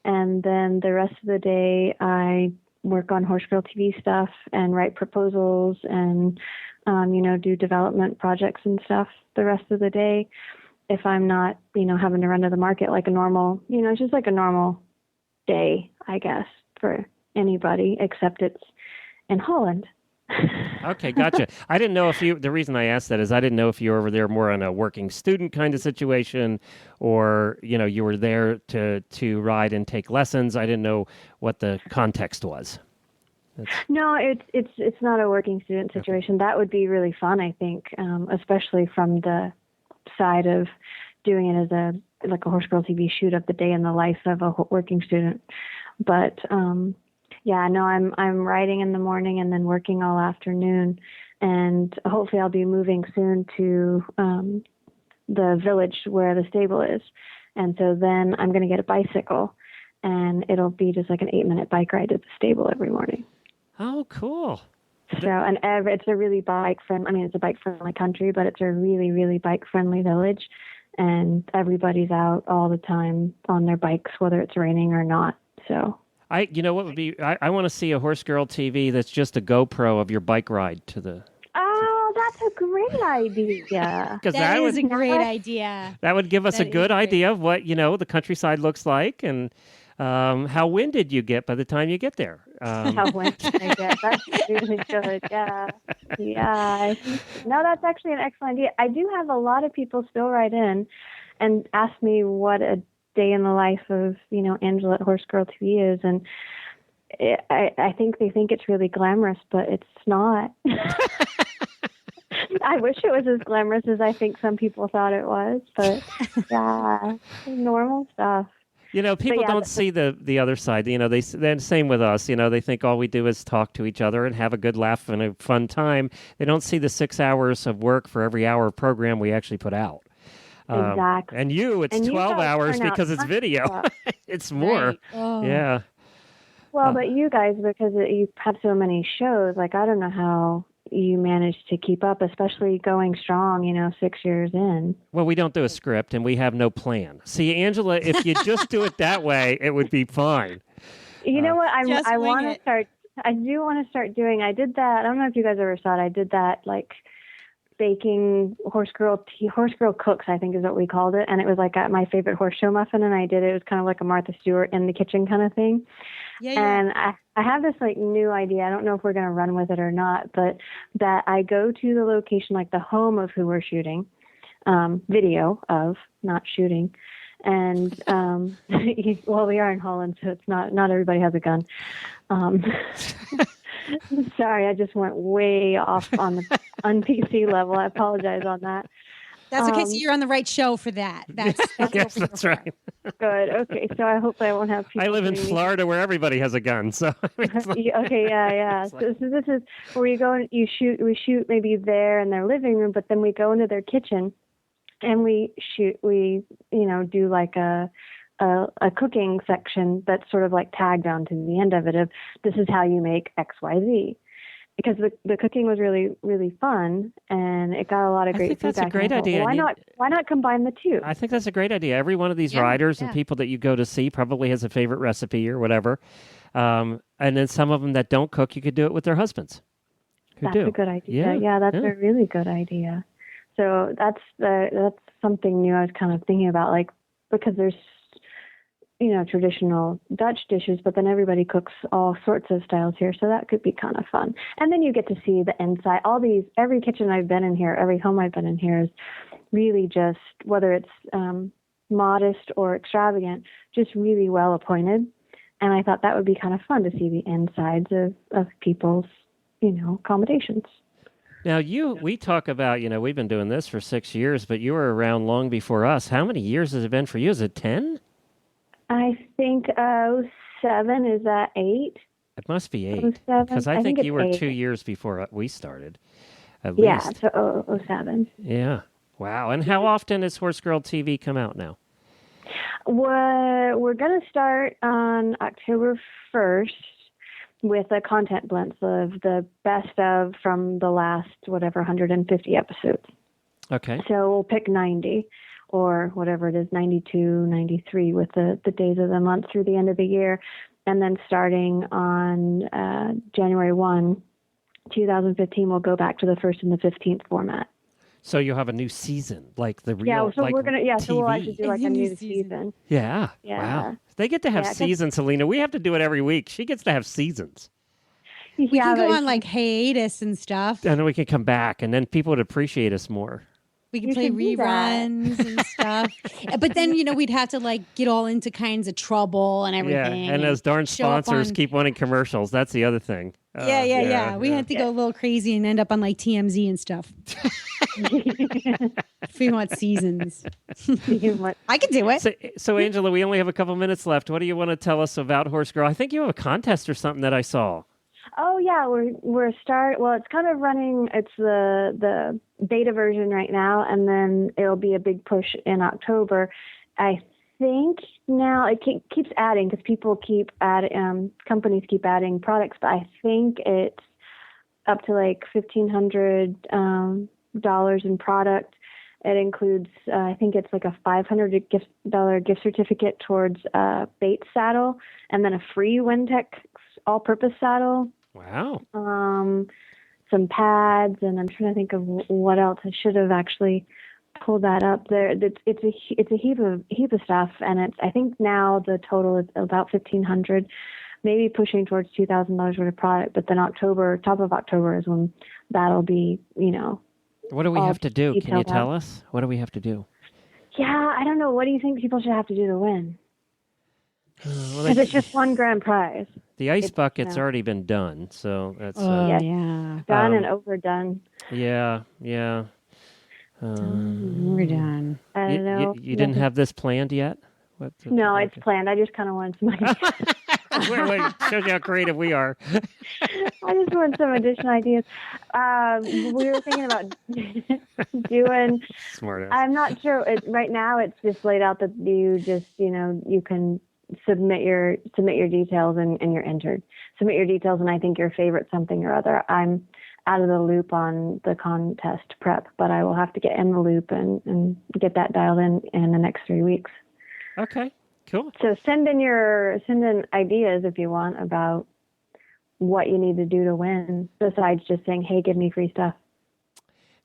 Speaker 6: and then the rest of the day I work on Horse Girl TV stuff and write proposals and do development projects and stuff the rest of the day. If I'm not, having to run to the market like a normal, it's just like a normal day, I guess, for anybody, except it's in Holland.
Speaker 1: Okay, gotcha. I didn't know the reason I asked that is I didn't know if you were over there more on a working student kind of situation or, you were there to ride and take lessons. I didn't know what the context was.
Speaker 6: No, it's not a working student situation. Okay. That would be really fun, I think, especially from the side of doing it as a Horse Girl TV shoot of the day in the life of a working student. But I'm riding in the morning and then working all afternoon, and hopefully I'll be moving soon to the village where the stable is, and so then I'm going to get a bicycle, and it'll be just like an 8-minute bike ride to the stable every morning.
Speaker 1: Oh, cool.
Speaker 6: So, and it's a really bike-friendly, it's a bike-friendly country, but it's a really, really bike-friendly village, and everybody's out all the time on their bikes, whether it's raining or not, so... I
Speaker 1: want to see a Horse Girl TV that's just a GoPro of your bike ride to the...
Speaker 6: Oh, that's a great idea.
Speaker 2: That is a great idea.
Speaker 1: That would give us a good idea of what, the countryside looks like and how winded you get by the time you get there.
Speaker 6: How winded I get. That's really good, yeah. Yeah. No, that's actually an excellent idea. I do have a lot of people still write in and ask me what a day in the life of, Angela at Horse Girl TV is. And I think they think it's really glamorous, but it's not. I wish it was as glamorous as I think some people thought it was, but yeah, normal stuff.
Speaker 1: People don't see the other side. They same with us. They think all we do is talk to each other and have a good laugh and a fun time. They don't see the 6 hours of work for every hour of program we actually put out.
Speaker 6: Exactly.
Speaker 1: And it's 12 hours because it's video. It's more.
Speaker 2: Right. Oh.
Speaker 1: Yeah.
Speaker 6: Well, but you guys, because you have so many shows, I don't know how you manage to keep up, especially going strong, 6 years in.
Speaker 1: Well, we don't do a script and we have no plan. See, Angela, if you just do it that way, it would be fine.
Speaker 6: You know what?
Speaker 2: Just
Speaker 6: I
Speaker 2: wing
Speaker 6: want
Speaker 2: it.
Speaker 6: to start. I do want to start doing. I did that. I don't know if you guys ever saw it. I did that like baking horse girl cooks, I think is what we called it, and it was like my favorite horse show muffin, and I did it. It was kind of like a Martha Stewart in the kitchen kind of thing.
Speaker 2: Yeah.
Speaker 6: And I have this like new idea. I don't know if we're going to run with it or not, but that I go to the location, like the home of who we're shooting, video of, not shooting. And well, we are in Holland, so it's not everybody has a gun. Sorry, I just went way off on PC level. I apologize on that.
Speaker 2: That's okay. So you're on the right show for that. That's
Speaker 1: Yes, that's right.
Speaker 6: Good. Okay, so I hope I won't have people.
Speaker 1: I live in
Speaker 6: shooting me.
Speaker 1: Florida where everybody has a gun, so it's like-
Speaker 6: Okay, yeah. So this is where you go and we shoot maybe there in their living room, but then we go into their kitchen and we do like a cooking section that's sort of like tagged on to the end of it of this is how you make XYZ. Because the cooking was really, really fun, and it got a lot of great feedback.
Speaker 1: I think that's a great idea.
Speaker 6: Why not combine the two?
Speaker 1: I think that's a great idea. Every one of these riders and people that you go to see probably has a favorite recipe or whatever. And then some of them that don't cook, you could do it with their husbands.
Speaker 6: That's a good idea. Yeah, that's a really good idea. So that's something new I was kind of thinking about, like, because there's traditional Dutch dishes, but then everybody cooks all sorts of styles here, so that could be kind of fun. And then you get to see the inside. Every kitchen I've been in here, every home I've been in here is really just, whether it's modest or extravagant, just really well appointed. And I thought that would be kind of fun to see the insides of people's, accommodations.
Speaker 1: Now, we talk about, we've been doing this for 6 years, but you were around long before us. How many years has it been for you? Is it 10?
Speaker 6: I think 07, is that 8?
Speaker 1: It must be 8.
Speaker 6: 07?
Speaker 1: Because I think you were
Speaker 6: 8.
Speaker 1: 2 years before we started, at
Speaker 6: yeah,
Speaker 1: least.
Speaker 6: so 07.
Speaker 1: Yeah. Wow. And how often does Horse Girl TV come out now?
Speaker 6: We're going to start on October 1st with a content blend of the best of from the last, 150 episodes.
Speaker 1: Okay.
Speaker 6: So we'll pick 90. Or whatever it is, 92, 93 with the days of the month through the end of the year. And then starting on January 1, 2015, we'll go back to the 1st and the 15th format.
Speaker 1: So you'll have a new season, like the real
Speaker 6: Yeah, so
Speaker 1: like
Speaker 6: we're going to,
Speaker 1: TV.
Speaker 6: so we'll actually do like a new season.
Speaker 1: Yeah. Wow. They get to have seasons, Helena. We have to do it every week. She gets to have seasons.
Speaker 2: We can go on like hiatus and stuff.
Speaker 1: And then we can come back, and then people would appreciate us more.
Speaker 2: We can play reruns and stuff. But then, we'd have to like get all into kinds of trouble and everything.
Speaker 1: Yeah, and those darn sponsors keep wanting commercials. That's the other thing.
Speaker 2: Yeah. We had to go a little crazy and end up on like TMZ and stuff. If we want seasons. I can do it.
Speaker 1: So, Angela, we only have a couple minutes left. What do you want to tell us about Horse Girl? I think you have a contest or something that I saw.
Speaker 6: Oh yeah, it's kind of running. It's the beta version right now, and then it'll be a big push in October. I think now it keeps adding because people keep adding, companies keep adding products, but I think it's up to like $1,500 in product. It includes, I think it's like a $500 gift certificate towards a bait saddle, and then a free Wintec all-purpose saddle.
Speaker 1: Wow.
Speaker 6: Some pads, and I'm trying to think of what else. I should have actually pulled that up. It's a heap of stuff, and I think now the total is about $1,500, maybe pushing towards $2,000 worth of product. But then top of October is when that'll be,
Speaker 1: What do we have to do? Can you tell us? What do we have to do?
Speaker 6: Yeah, I don't know. What do you think people should have to do to win? Because it's just one grand prize.
Speaker 1: The ice bucket's already been done, so that's
Speaker 6: done and overdone.
Speaker 1: Yeah.
Speaker 2: We're done.
Speaker 6: I don't know.
Speaker 1: You didn't have this planned yet?
Speaker 6: No, it's planned. I just kind of wanted some ideas.
Speaker 1: wait, shows you how creative we are.
Speaker 6: I just want some additional ideas. We were thinking about doing.
Speaker 1: Smart ass.
Speaker 6: I'm not sure. Right now, it's just laid out that you just, you can submit your details and you're entered. Submit your details, and I think your favorite something or other. I'm out of the loop on the contest prep, but I will have to get in the loop and get that dialed in the next 3 weeks.
Speaker 1: Okay. Cool.
Speaker 6: So send in ideas if you want about what you need to do to win, besides just saying, hey, give me free stuff.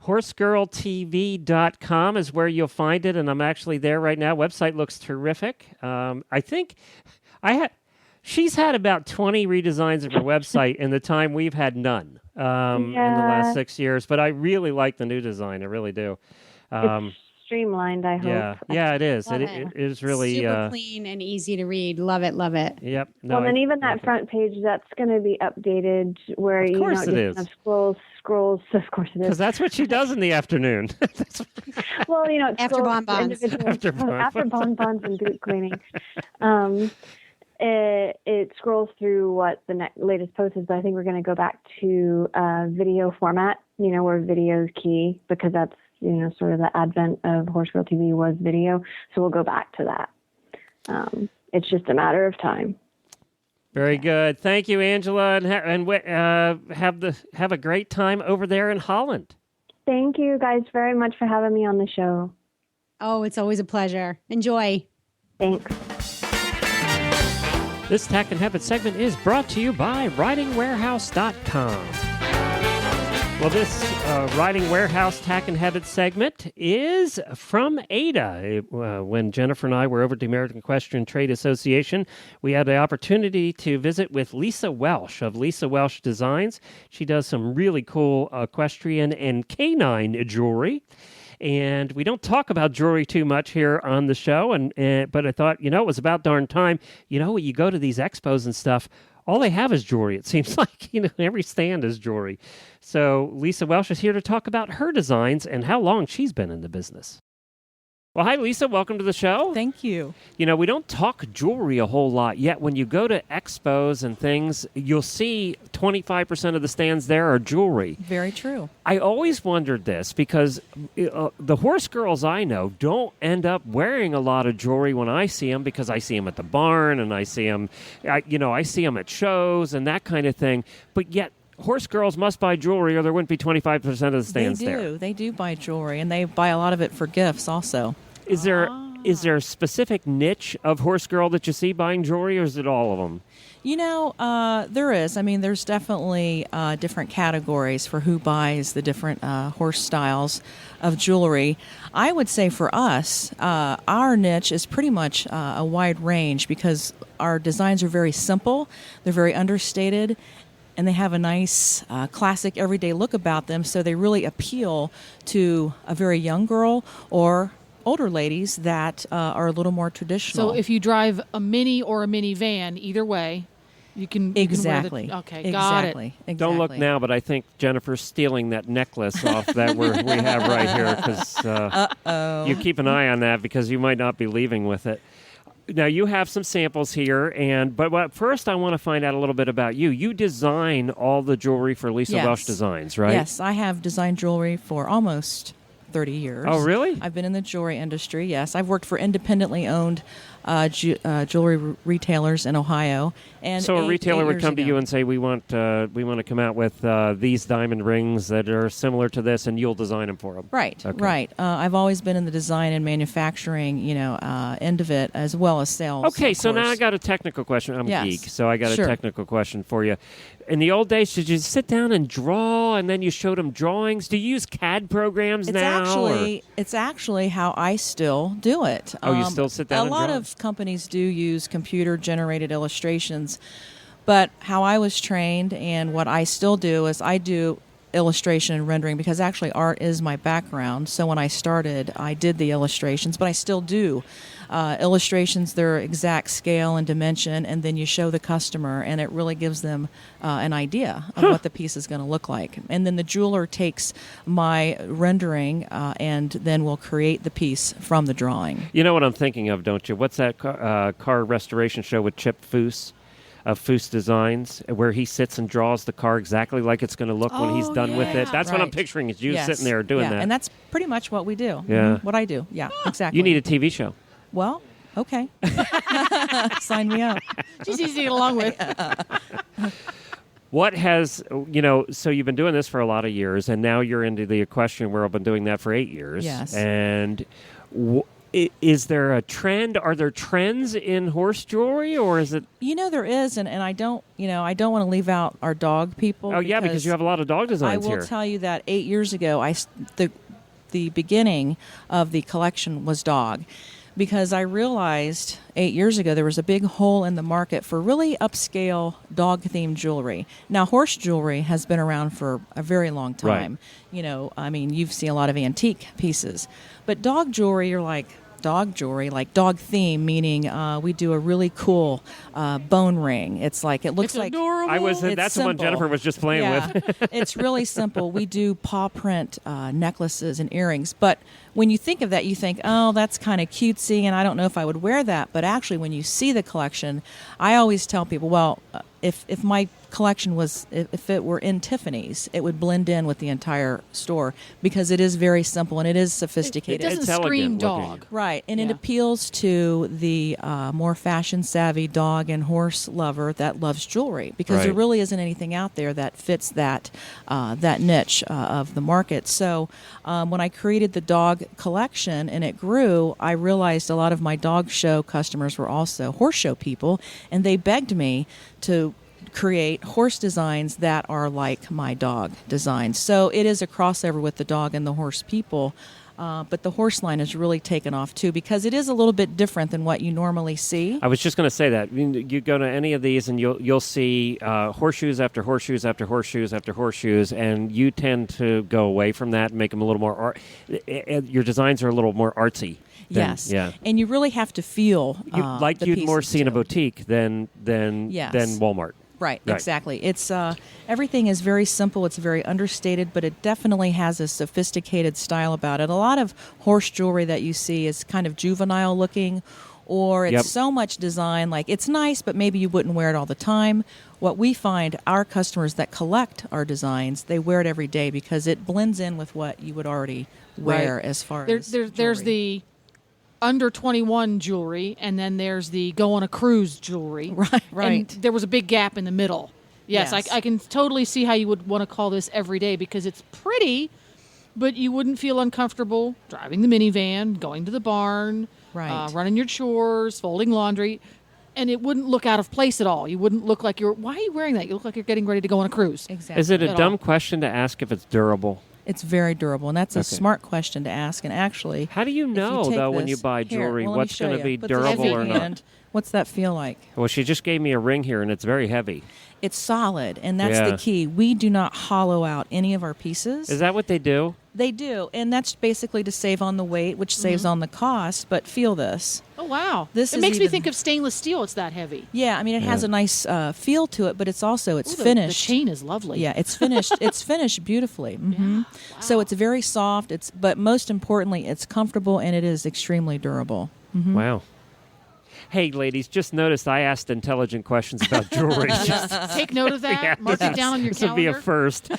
Speaker 1: HorseGirlTV.com is where you'll find it, and I'm actually there right now. Website looks terrific. I think she's had about 20 redesigns of her website in the time we've had none in the last 6 years, but I really like the new design. I really do.
Speaker 6: It's streamlined, I hope.
Speaker 1: Yeah, it is.
Speaker 2: Love
Speaker 1: It is really
Speaker 2: super clean and easy to read. Love it, love it.
Speaker 1: Yep.
Speaker 6: Well, then even that front page, that's going to be updated where
Speaker 1: Of course it is.
Speaker 6: Have scrolls. Of course it is.
Speaker 1: Because that's what she does in the afternoon.
Speaker 6: Well, it
Speaker 2: After
Speaker 6: scrolls
Speaker 2: bonbons.
Speaker 6: after bonbons and boot cleaning. It scrolls through what the latest post is, but I think we're going to go back to video format, where video is key, because that's, sort of the advent of Horse Girl TV was video. So we'll go back to that. It's just a matter of time.
Speaker 1: Very good. Thank you, Angela, and have a great time over there in Holland.
Speaker 6: Thank you guys very much for having me on the show.
Speaker 2: Oh, it's always a pleasure. Enjoy.
Speaker 6: Thanks.
Speaker 1: This Tack and Habit segment is brought to you by RidingWarehouse.com. Well, this Riding Warehouse Tack and Habit segment is from Ada. When Jennifer and I were over at the American Equestrian Trade Association, we had the opportunity to visit with Lisa Welsh of Lisa Welsh Designs. She does some really cool equestrian and canine jewelry. And we don't talk about jewelry too much here on the show, but I thought, it was about darn time. You go to these expos and stuff, all they have is jewelry. It seems like, every stand is jewelry. So Lisa Welsh is here to talk about her designs and how long she's been in the business. Well, hi, Lisa. Welcome to the show.
Speaker 7: Thank you.
Speaker 1: We don't talk jewelry a whole lot, yet when you go to expos and things, you'll see 25% of the stands there are jewelry.
Speaker 7: Very true.
Speaker 1: I always wondered this because the horse girls I know don't end up wearing a lot of jewelry when I see them, because I see them at the barn and I see them, I see them at shows and that kind of thing. But yet, horse girls must buy jewelry or there wouldn't be 25% of the stands there.
Speaker 7: They do buy jewelry, and they buy a lot of it for gifts also.
Speaker 1: Is there a specific niche of horse girl that you see buying jewelry, or is it all of them?
Speaker 7: There is. I mean, there's definitely different categories for who buys the different horse styles of jewelry. I would say for us, our niche is pretty much a wide range, because our designs are very simple, they're very understated, and they have a nice classic everyday look about them, so they really appeal to a very young girl or older ladies that are a little more traditional.
Speaker 8: So if you drive a Mini or a minivan, either way, you can
Speaker 7: exactly.
Speaker 8: You can wear okay, got it.
Speaker 7: Exactly.
Speaker 1: Don't look now, but I think Jennifer's stealing that necklace off that we have right here, because you keep an eye on that, because you might not be leaving with it. Now, you have some samples here, but first I want to find out a little bit about you. You design all the jewelry for Lisa Welsh Designs, right?
Speaker 7: Yes, I have designed jewelry for almost 30 years.
Speaker 1: Oh, really?
Speaker 7: I've been in the jewelry industry, yes. I've worked for independently owned jewelry retailers in Ohio. And
Speaker 1: so a retailer would come to you and say, we want to come out with these diamond rings that are similar to this, and you'll design them for them.
Speaker 7: Right,
Speaker 1: okay.
Speaker 7: Right. I've always been in the design and manufacturing, end of it, as well as sales.
Speaker 1: Okay, so now I got a technical question. I'm a geek, so I got
Speaker 7: Sure.
Speaker 1: a technical question for you. In the old days, did you sit down and draw, and then you showed them drawings? Do you use CAD programs now?
Speaker 7: It's actually how I still do it.
Speaker 1: Oh, you still sit down and draw?
Speaker 7: A lot of companies do use computer-generated illustrations, but how I was trained and what I still do is I do illustration and rendering, because actually art is my background. So when I started, I did the illustrations, but I still do illustrations, their exact scale and dimension, and then you show the customer, and it really gives them an idea of what the piece is going to look like. And then the jeweler takes my rendering and then will create the piece from the drawing.
Speaker 1: You know what I'm thinking of, don't you? What's that car restoration show with Chip Foose? Of Foose Designs, where he sits and draws the car exactly like it's going to look when he's done with it. That's what I'm picturing, is you sitting there doing that.
Speaker 7: And that's pretty much what we do.
Speaker 1: Yeah.
Speaker 7: What I do. Yeah, exactly.
Speaker 1: You need a TV show.
Speaker 7: Well, okay. Sign me up.
Speaker 8: She's easy to get along with.
Speaker 1: What has, so you've been doing this for a lot of years, and now you're into the equestrian world, been doing that for 8 years.
Speaker 7: Yes.
Speaker 1: And Is there a trend? Are there trends in horse jewelry, or is it?
Speaker 7: There is, and I don't want to leave out our dog people.
Speaker 1: Oh, yeah, because you have a lot of dog designs
Speaker 7: here. I will tell you that 8 years ago, the beginning of the collection was dog, because I realized 8 years ago there was a big hole in the market for really upscale dog-themed jewelry. Now, horse jewelry has been around for a very long time. Right. You've seen a lot of antique pieces. But dog jewelry, you're like, dog jewelry, like dog theme, meaning we do a really cool bone ring. It's like, it looks like
Speaker 8: adorable.
Speaker 1: That's the one Jennifer was just playing with.
Speaker 7: It's really simple. We do paw print necklaces and earrings, but when you think of that, you think, oh, that's kind of cutesy, and I don't know if I would wear that. But actually, when you see the collection, I always tell people, well, if my collection was, if it were in Tiffany's, it would blend in with the entire store, because it is very simple and it is sophisticated.
Speaker 8: It doesn't scream dog.
Speaker 7: Right, and it appeals to the more fashion-savvy dog and horse lover that loves jewelry, because there really isn't anything out there that fits that niche of the market. So when I created the dog collection and it grew, I realized a lot of my dog show customers were also horse show people, and they begged me to create horse designs that are like my dog designs. So it is a crossover with the dog and the horse people. But the horse line has really taken off, too, because it is a little bit different than what you normally see.
Speaker 1: I was just going to say that. You go to any of these and you'll see horseshoes after horseshoes after horseshoes after horseshoes, and you tend to go away from that and make them a little more your designs are a little more artsy.
Speaker 7: Yes. Yeah. And you really have to feel
Speaker 1: you'd more see in a boutique than Walmart.
Speaker 7: Right, exactly. It's everything is very simple. It's very understated, but it definitely has a sophisticated style about it. A lot of horse jewelry that you see is kind of juvenile looking, or it's so much design, like it's nice, but maybe you wouldn't wear it all the time. What we find, our customers that collect our designs, they wear it every day because it blends in with what you would already wear as far as
Speaker 8: there's the under 21 jewelry, and then there's the go on a cruise jewelry.
Speaker 7: Right.
Speaker 8: And there was a big gap in the middle. Yes. I can totally see how you would want to call this every day, because it's pretty, but you wouldn't feel uncomfortable driving the minivan, going to the barn, running your chores, folding laundry, and it wouldn't look out of place at all. You wouldn't look like why are you wearing that? You look like you're getting ready to go on a cruise.
Speaker 7: Exactly.
Speaker 1: Is it a dumb question to ask if it's durable?
Speaker 7: It's very durable, and that's a smart question to ask. And actually,
Speaker 1: how do you know, though, when you buy jewelry, what's going to be durable or not?
Speaker 7: What's that feel like?
Speaker 1: Well, she just gave me a ring here, and it's very heavy.
Speaker 7: It's solid, and that's the key. We do not hollow out any of our pieces.
Speaker 1: Is that what they do?
Speaker 7: They do, and that's basically to save on the weight, which saves on the cost. But feel this.
Speaker 8: Oh, wow. It makes me think of stainless steel. It's that heavy.
Speaker 7: Yeah, it has a nice feel to it, but it's also finished.
Speaker 8: The chain is lovely.
Speaker 7: Yeah, it's finished. It's finished beautifully. Mm-hmm. Yeah. Wow. So it's very soft. But most importantly, it's comfortable, and it is extremely durable. Mm-hmm.
Speaker 1: Wow. Hey, ladies, just noticed I asked intelligent questions about jewelry.
Speaker 8: Take note of that. Mark it down on your calendar.
Speaker 1: This will be a first.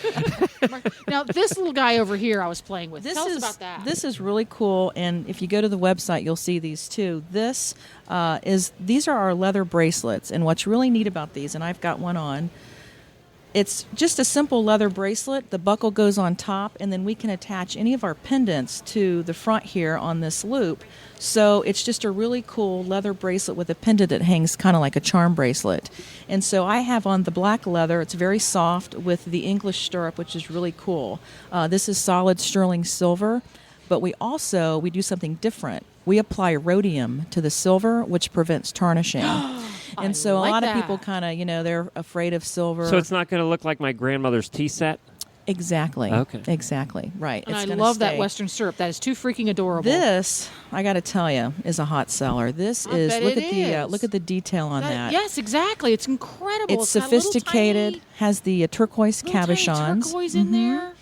Speaker 8: Now, this little guy over here I was playing with. Tell us about that.
Speaker 7: This is really cool, and if you go to the website, you'll see these too. These are our leather bracelets, and what's really neat about these, and I've got one on, it's just a simple leather bracelet. The buckle goes on top, and then we can attach any of our pendants to the front here on this loop. So it's just a really cool leather bracelet with a pendant that hangs kind of like a charm bracelet. And so I have on the black leather. It's very soft with the English stirrup, which is really cool. This is solid sterling silver, but we do something different. We apply rhodium to the silver, which prevents tarnishing. And so a lot of people kind of, they're afraid of silver.
Speaker 1: So it's not going to look like my grandmother's tea set?
Speaker 7: Exactly.
Speaker 1: Okay.
Speaker 7: Exactly. Right.
Speaker 8: And I love that Western syrup. That is too freaking adorable.
Speaker 7: This, I got to tell you, is a hot seller. This is look at the detail on that.
Speaker 8: Yes, exactly. It's incredible.
Speaker 7: It's sophisticated. Has the turquoise cabochons.
Speaker 8: Turquoise in there.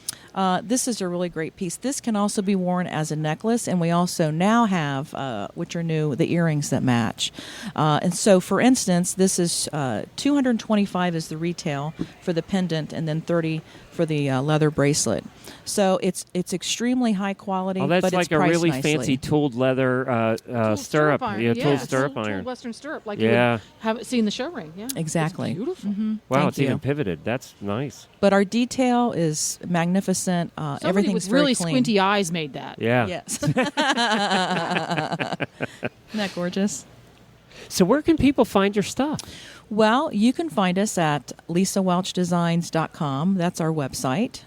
Speaker 7: This is a really great piece. This can also be worn as a necklace, and we also now have, which are new, the earrings that match. And so, for instance, this is $225 is the retail for the pendant, and then $30 for the leather bracelet. So it's extremely high quality.
Speaker 1: Oh, that's
Speaker 7: but
Speaker 1: like
Speaker 7: it's
Speaker 1: a
Speaker 7: priced
Speaker 1: really
Speaker 7: nicely.
Speaker 1: fancy tooled leather stirrup. Tooled stirrup iron.
Speaker 8: Tooled Western stirrup, like you would have seen the show ring. Yeah,
Speaker 7: exactly.
Speaker 8: It's beautiful.
Speaker 7: Mm-hmm.
Speaker 1: Wow, it's even pivoted. That's nice.
Speaker 7: But our detail is magnificent. innocent.
Speaker 8: Somebody
Speaker 7: Everything's
Speaker 8: with
Speaker 7: very
Speaker 8: really
Speaker 7: clean.
Speaker 8: squinty eyes made that.
Speaker 1: Yeah.
Speaker 7: Yes. Isn't that gorgeous?
Speaker 1: So where can people find your stuff?
Speaker 7: Well, you can find us at lisawelchdesigns.com. That's our website.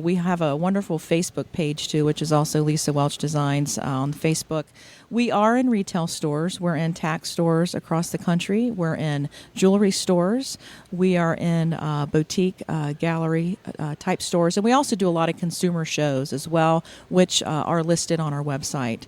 Speaker 7: We have a wonderful Facebook page, too, which is also Lisa Welch Designs on Facebook. We are in retail stores. We're in tax stores across the country. We're in jewelry stores. We are in boutique gallery type stores. And we also do a lot of consumer shows as well, which are listed on our website.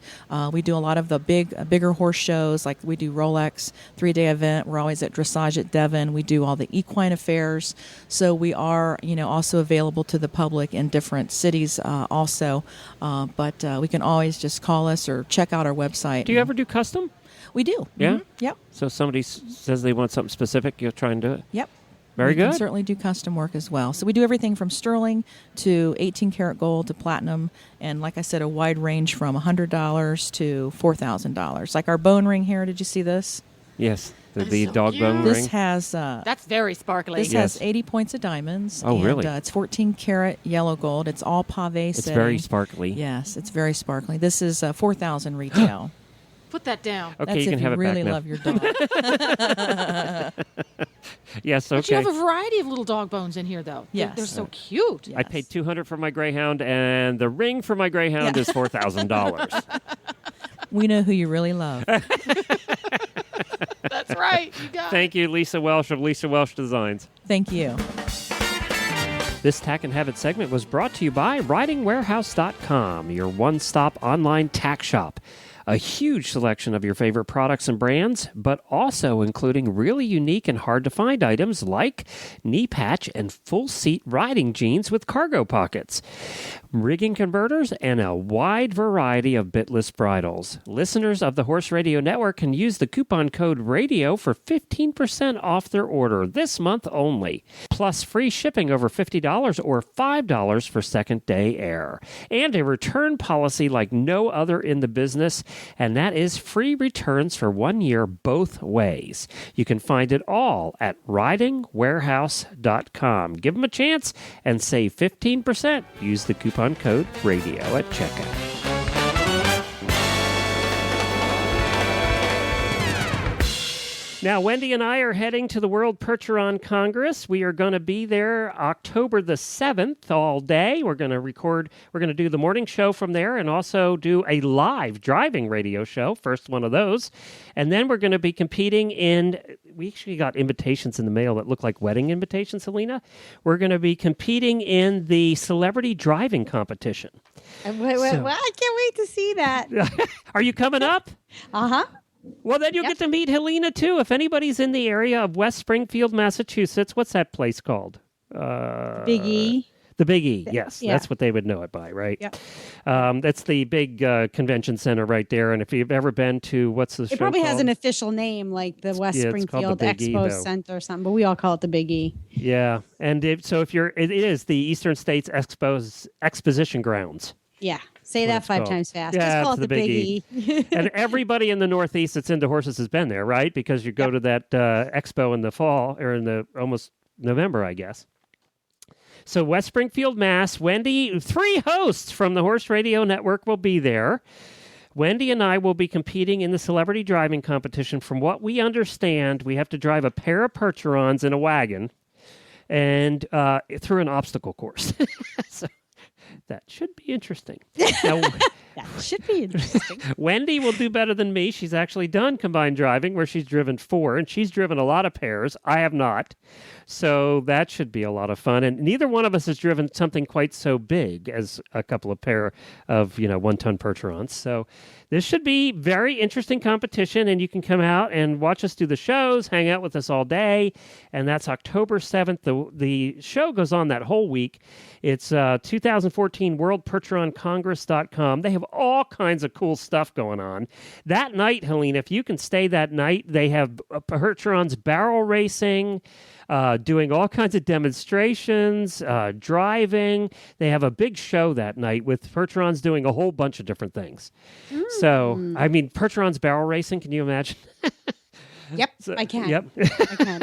Speaker 7: We do a lot of the bigger horse shows, like we do Rolex 3-day event. We're always at Dressage at Devon. We do all the equine affairs. So we are, also available to the public in different cities also. But we can always just call us or check out our website.
Speaker 1: Do you ever do custom?
Speaker 7: We do.
Speaker 1: Yeah?
Speaker 7: Mm-hmm. Yep.
Speaker 1: So if somebody says they want something specific, you'll try and do it?
Speaker 7: Yep.
Speaker 1: Very good.
Speaker 7: We can certainly do custom work as well. So we do everything from sterling to 18 karat gold to platinum, and like I said, a wide range from $100 to $4,000. Like our bone ring here, did you see this?
Speaker 1: Yes.
Speaker 8: That
Speaker 1: The
Speaker 8: is so
Speaker 1: dog
Speaker 8: cute.
Speaker 1: bone
Speaker 7: This
Speaker 1: ring.
Speaker 7: has
Speaker 8: That's very sparkly.
Speaker 7: this
Speaker 1: Yes.
Speaker 7: has 80 points of diamonds.
Speaker 1: Oh,
Speaker 7: and,
Speaker 1: really?
Speaker 7: It's 14 karat yellow gold. It's all pave
Speaker 1: It's
Speaker 7: setting.
Speaker 1: very sparkly.
Speaker 7: Yes, it's very sparkly. This is $4,000 retail.
Speaker 8: Put that down.
Speaker 1: Okay,
Speaker 7: That's
Speaker 1: you can
Speaker 7: if
Speaker 1: have
Speaker 7: you
Speaker 1: it
Speaker 7: really
Speaker 1: back now.
Speaker 7: love your dog.
Speaker 1: Yes,
Speaker 8: But you
Speaker 1: okay.
Speaker 8: have a variety of little dog bones in here, though.
Speaker 7: Yes.
Speaker 8: They're so cute.
Speaker 1: I paid $200 for my greyhound, and the ring for my greyhound is $4,000.
Speaker 7: We know who you really love.
Speaker 8: That's right. You got it.
Speaker 1: Thank you, Lisa Welch of Lisa Welch Designs.
Speaker 7: Thank you.
Speaker 1: This Tack and Habit segment was brought to you by RidingWarehouse.com, your one-stop online tack shop. A huge selection of your favorite products and brands, but also including really unique and hard-to-find items like knee patch and full-seat riding jeans with cargo pockets, rigging converters, and a wide variety of bitless bridles. Listeners of the Horse Radio Network can use the coupon code RADIO for 15% off their order this month only, plus free shipping over $50 or $5 for second-day air, and a return policy like no other in the business, and that is free returns for 1 year both ways. You can find it all at RidingWarehouse.com. Give them a chance and save 15%. Use the coupon code RADIO at checkout. Now, Wendy and I are heading to the World Percheron Congress. We are going to be there October the 7th all day. We're going to do the morning show from there and also do a live driving radio show, first one of those. And then we're going to be competing we actually got invitations in the mail that look like wedding invitations, Helena. We're going to be competing in the celebrity driving competition.
Speaker 2: I can't wait to see that.
Speaker 1: Are you coming up?
Speaker 2: Uh-huh.
Speaker 1: Well, then you'll get to meet Helena, too. If anybody's in the area of West Springfield, Massachusetts, what's that place called?
Speaker 2: Big E.
Speaker 1: The Big E, yes.
Speaker 2: Yeah.
Speaker 1: That's what they would know it by, right?
Speaker 2: Yep.
Speaker 1: That's the big convention center right there. And if you've ever been to, what's the show
Speaker 2: It probably has
Speaker 1: called?
Speaker 2: an official name, like the West
Speaker 1: it's called the
Speaker 2: Springfield
Speaker 1: Big E,
Speaker 2: Expo
Speaker 1: though.
Speaker 2: Center or something, but we all call it the Big E.
Speaker 1: Yeah. And it is the Eastern States Exposition Grounds.
Speaker 2: Yeah. Say
Speaker 1: what
Speaker 2: that
Speaker 1: it's
Speaker 2: 5
Speaker 1: called.
Speaker 2: times fast.
Speaker 1: Yeah,
Speaker 2: Just call
Speaker 1: it's
Speaker 2: it the Big E.
Speaker 1: And everybody in the Northeast that's into horses has been there, right? Because you go to that expo in the fall or in the almost November, I guess. So West Springfield, Mass. Wendy, 3 hosts from the Horse Radio Network will be there. Wendy and I will be competing in the celebrity driving competition. From what we understand, we have to drive a pair of Percherons in a wagon and through an obstacle course. So that should be interesting. Now,
Speaker 2: That should be interesting.
Speaker 1: Wendy will do better than me. She's actually done combined driving where she's driven 4, and she's driven a lot of pairs. I have not. So that should be a lot of fun. And neither one of us has driven something quite so big as a couple of pair of, 1-ton Percherons. So this should be very interesting competition, and you can come out and watch us do the shows, hang out with us all day, and that's October 7th. The show goes on that whole week. It's 2014 WorldPercheronCongress.com. They have all kinds of cool stuff going on. That night, Helena, if you can stay that night, they have Percherons barrel racing, doing all kinds of demonstrations, driving. They have a big show that night with Percherons doing a whole bunch of different things. So, I mean, Percherons barrel racing, can you imagine?
Speaker 2: Yep,
Speaker 1: So,
Speaker 2: I can.
Speaker 1: Yep.
Speaker 2: I can.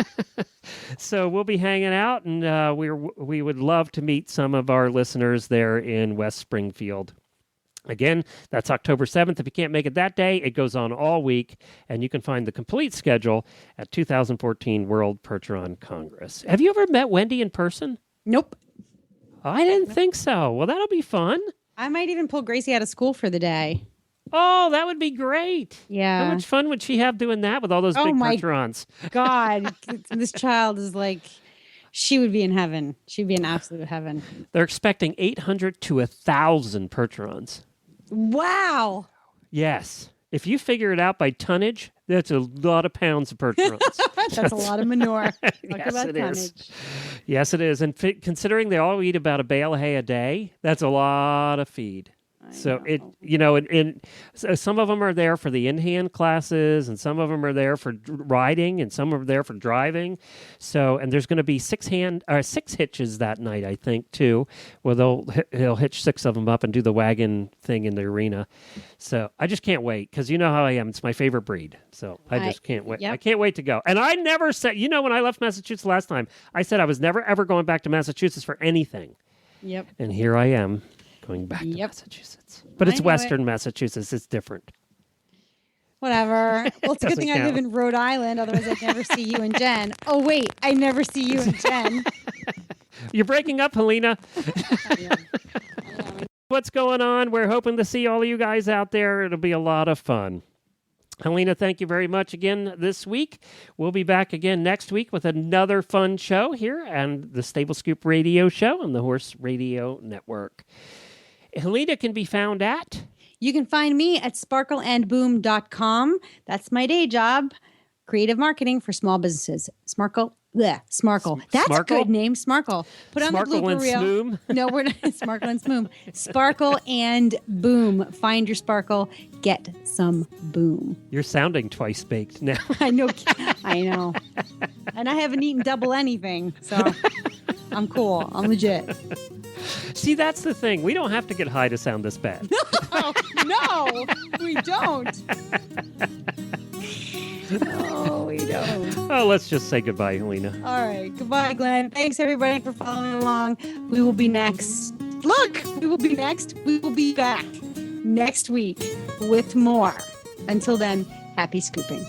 Speaker 1: So we'll be hanging out, and we would love to meet some of our listeners there in West Springfield. Again, that's October 7th. If you can't make it that day, it goes on all week, and you can find the complete schedule at 2014 World Percheron Congress. Have you ever met Wendy in person?
Speaker 2: Nope.
Speaker 1: I didn't think so. Well, that'll be fun.
Speaker 2: I might even pull Gracie out of school for the day.
Speaker 1: Oh, that would be great.
Speaker 2: Yeah.
Speaker 1: How much fun would she have doing that with all those big percherons?
Speaker 2: God, this child is like, she would be in heaven. She'd be in absolute heaven.
Speaker 1: They're expecting 800 to 1,000 percherons.
Speaker 2: Wow.
Speaker 1: Yes. If you figure it out by tonnage, that's a lot of pounds of percherons.
Speaker 2: That's a lot of manure.
Speaker 1: Yes, it is. Yes, it is. And considering they all eat about a bale of hay a day, that's a lot of feed. So some of them are there for the in-hand classes, and some of them are there for riding, and some are there for driving. So, and there's going to be 6 hitches that night, I think, too, where he'll hitch 6 of them up and do the wagon thing in the arena. So I just can't wait, because you know how I am. It's my favorite breed. So I just can't wait.
Speaker 2: Yep.
Speaker 1: I can't wait to go. And I never said, when I left Massachusetts last time, I said I was never ever going back to Massachusetts for anything.
Speaker 2: Yep.
Speaker 1: And here I am. Going back to Massachusetts. But it's Western Massachusetts. It's different.
Speaker 2: Whatever. Well, it's a good thing I live in Rhode Island. Otherwise, I'd never see you and Jen. Oh, wait. I never see you and Jen.
Speaker 1: You're breaking up, Helena. What's going on? We're hoping to see all of you guys out there. It'll be a lot of fun. Helena, thank you very much again this week. We'll be back again next week with another fun show here on the Stable Scoop Radio Show on the Horse Radio Network. Helena can be found at?
Speaker 2: You can find me at sparkleandboom.com. That's my day job. Creative marketing for small businesses. Smarkle. That's Smarkle? A good name. Smarkle. Put on
Speaker 1: Smarkle
Speaker 2: the blooper reel.
Speaker 1: Smoom?
Speaker 2: No, we're not. Smarkle and Smoom. Sparkle and Boom. Find your sparkle. Get some boom.
Speaker 1: You're sounding twice baked now.
Speaker 2: I know. And I haven't eaten double anything, so I'm cool. I'm legit.
Speaker 1: See, that's the thing. We don't have to get high to sound this bad.
Speaker 2: No, we don't. No, we don't.
Speaker 1: Oh, let's just say goodbye, Helena.
Speaker 2: All right. Goodbye, Glenn. Thanks, everybody, for following along. We will be next. Look, we will be next. We will be back next week with more. Until then, happy scooping.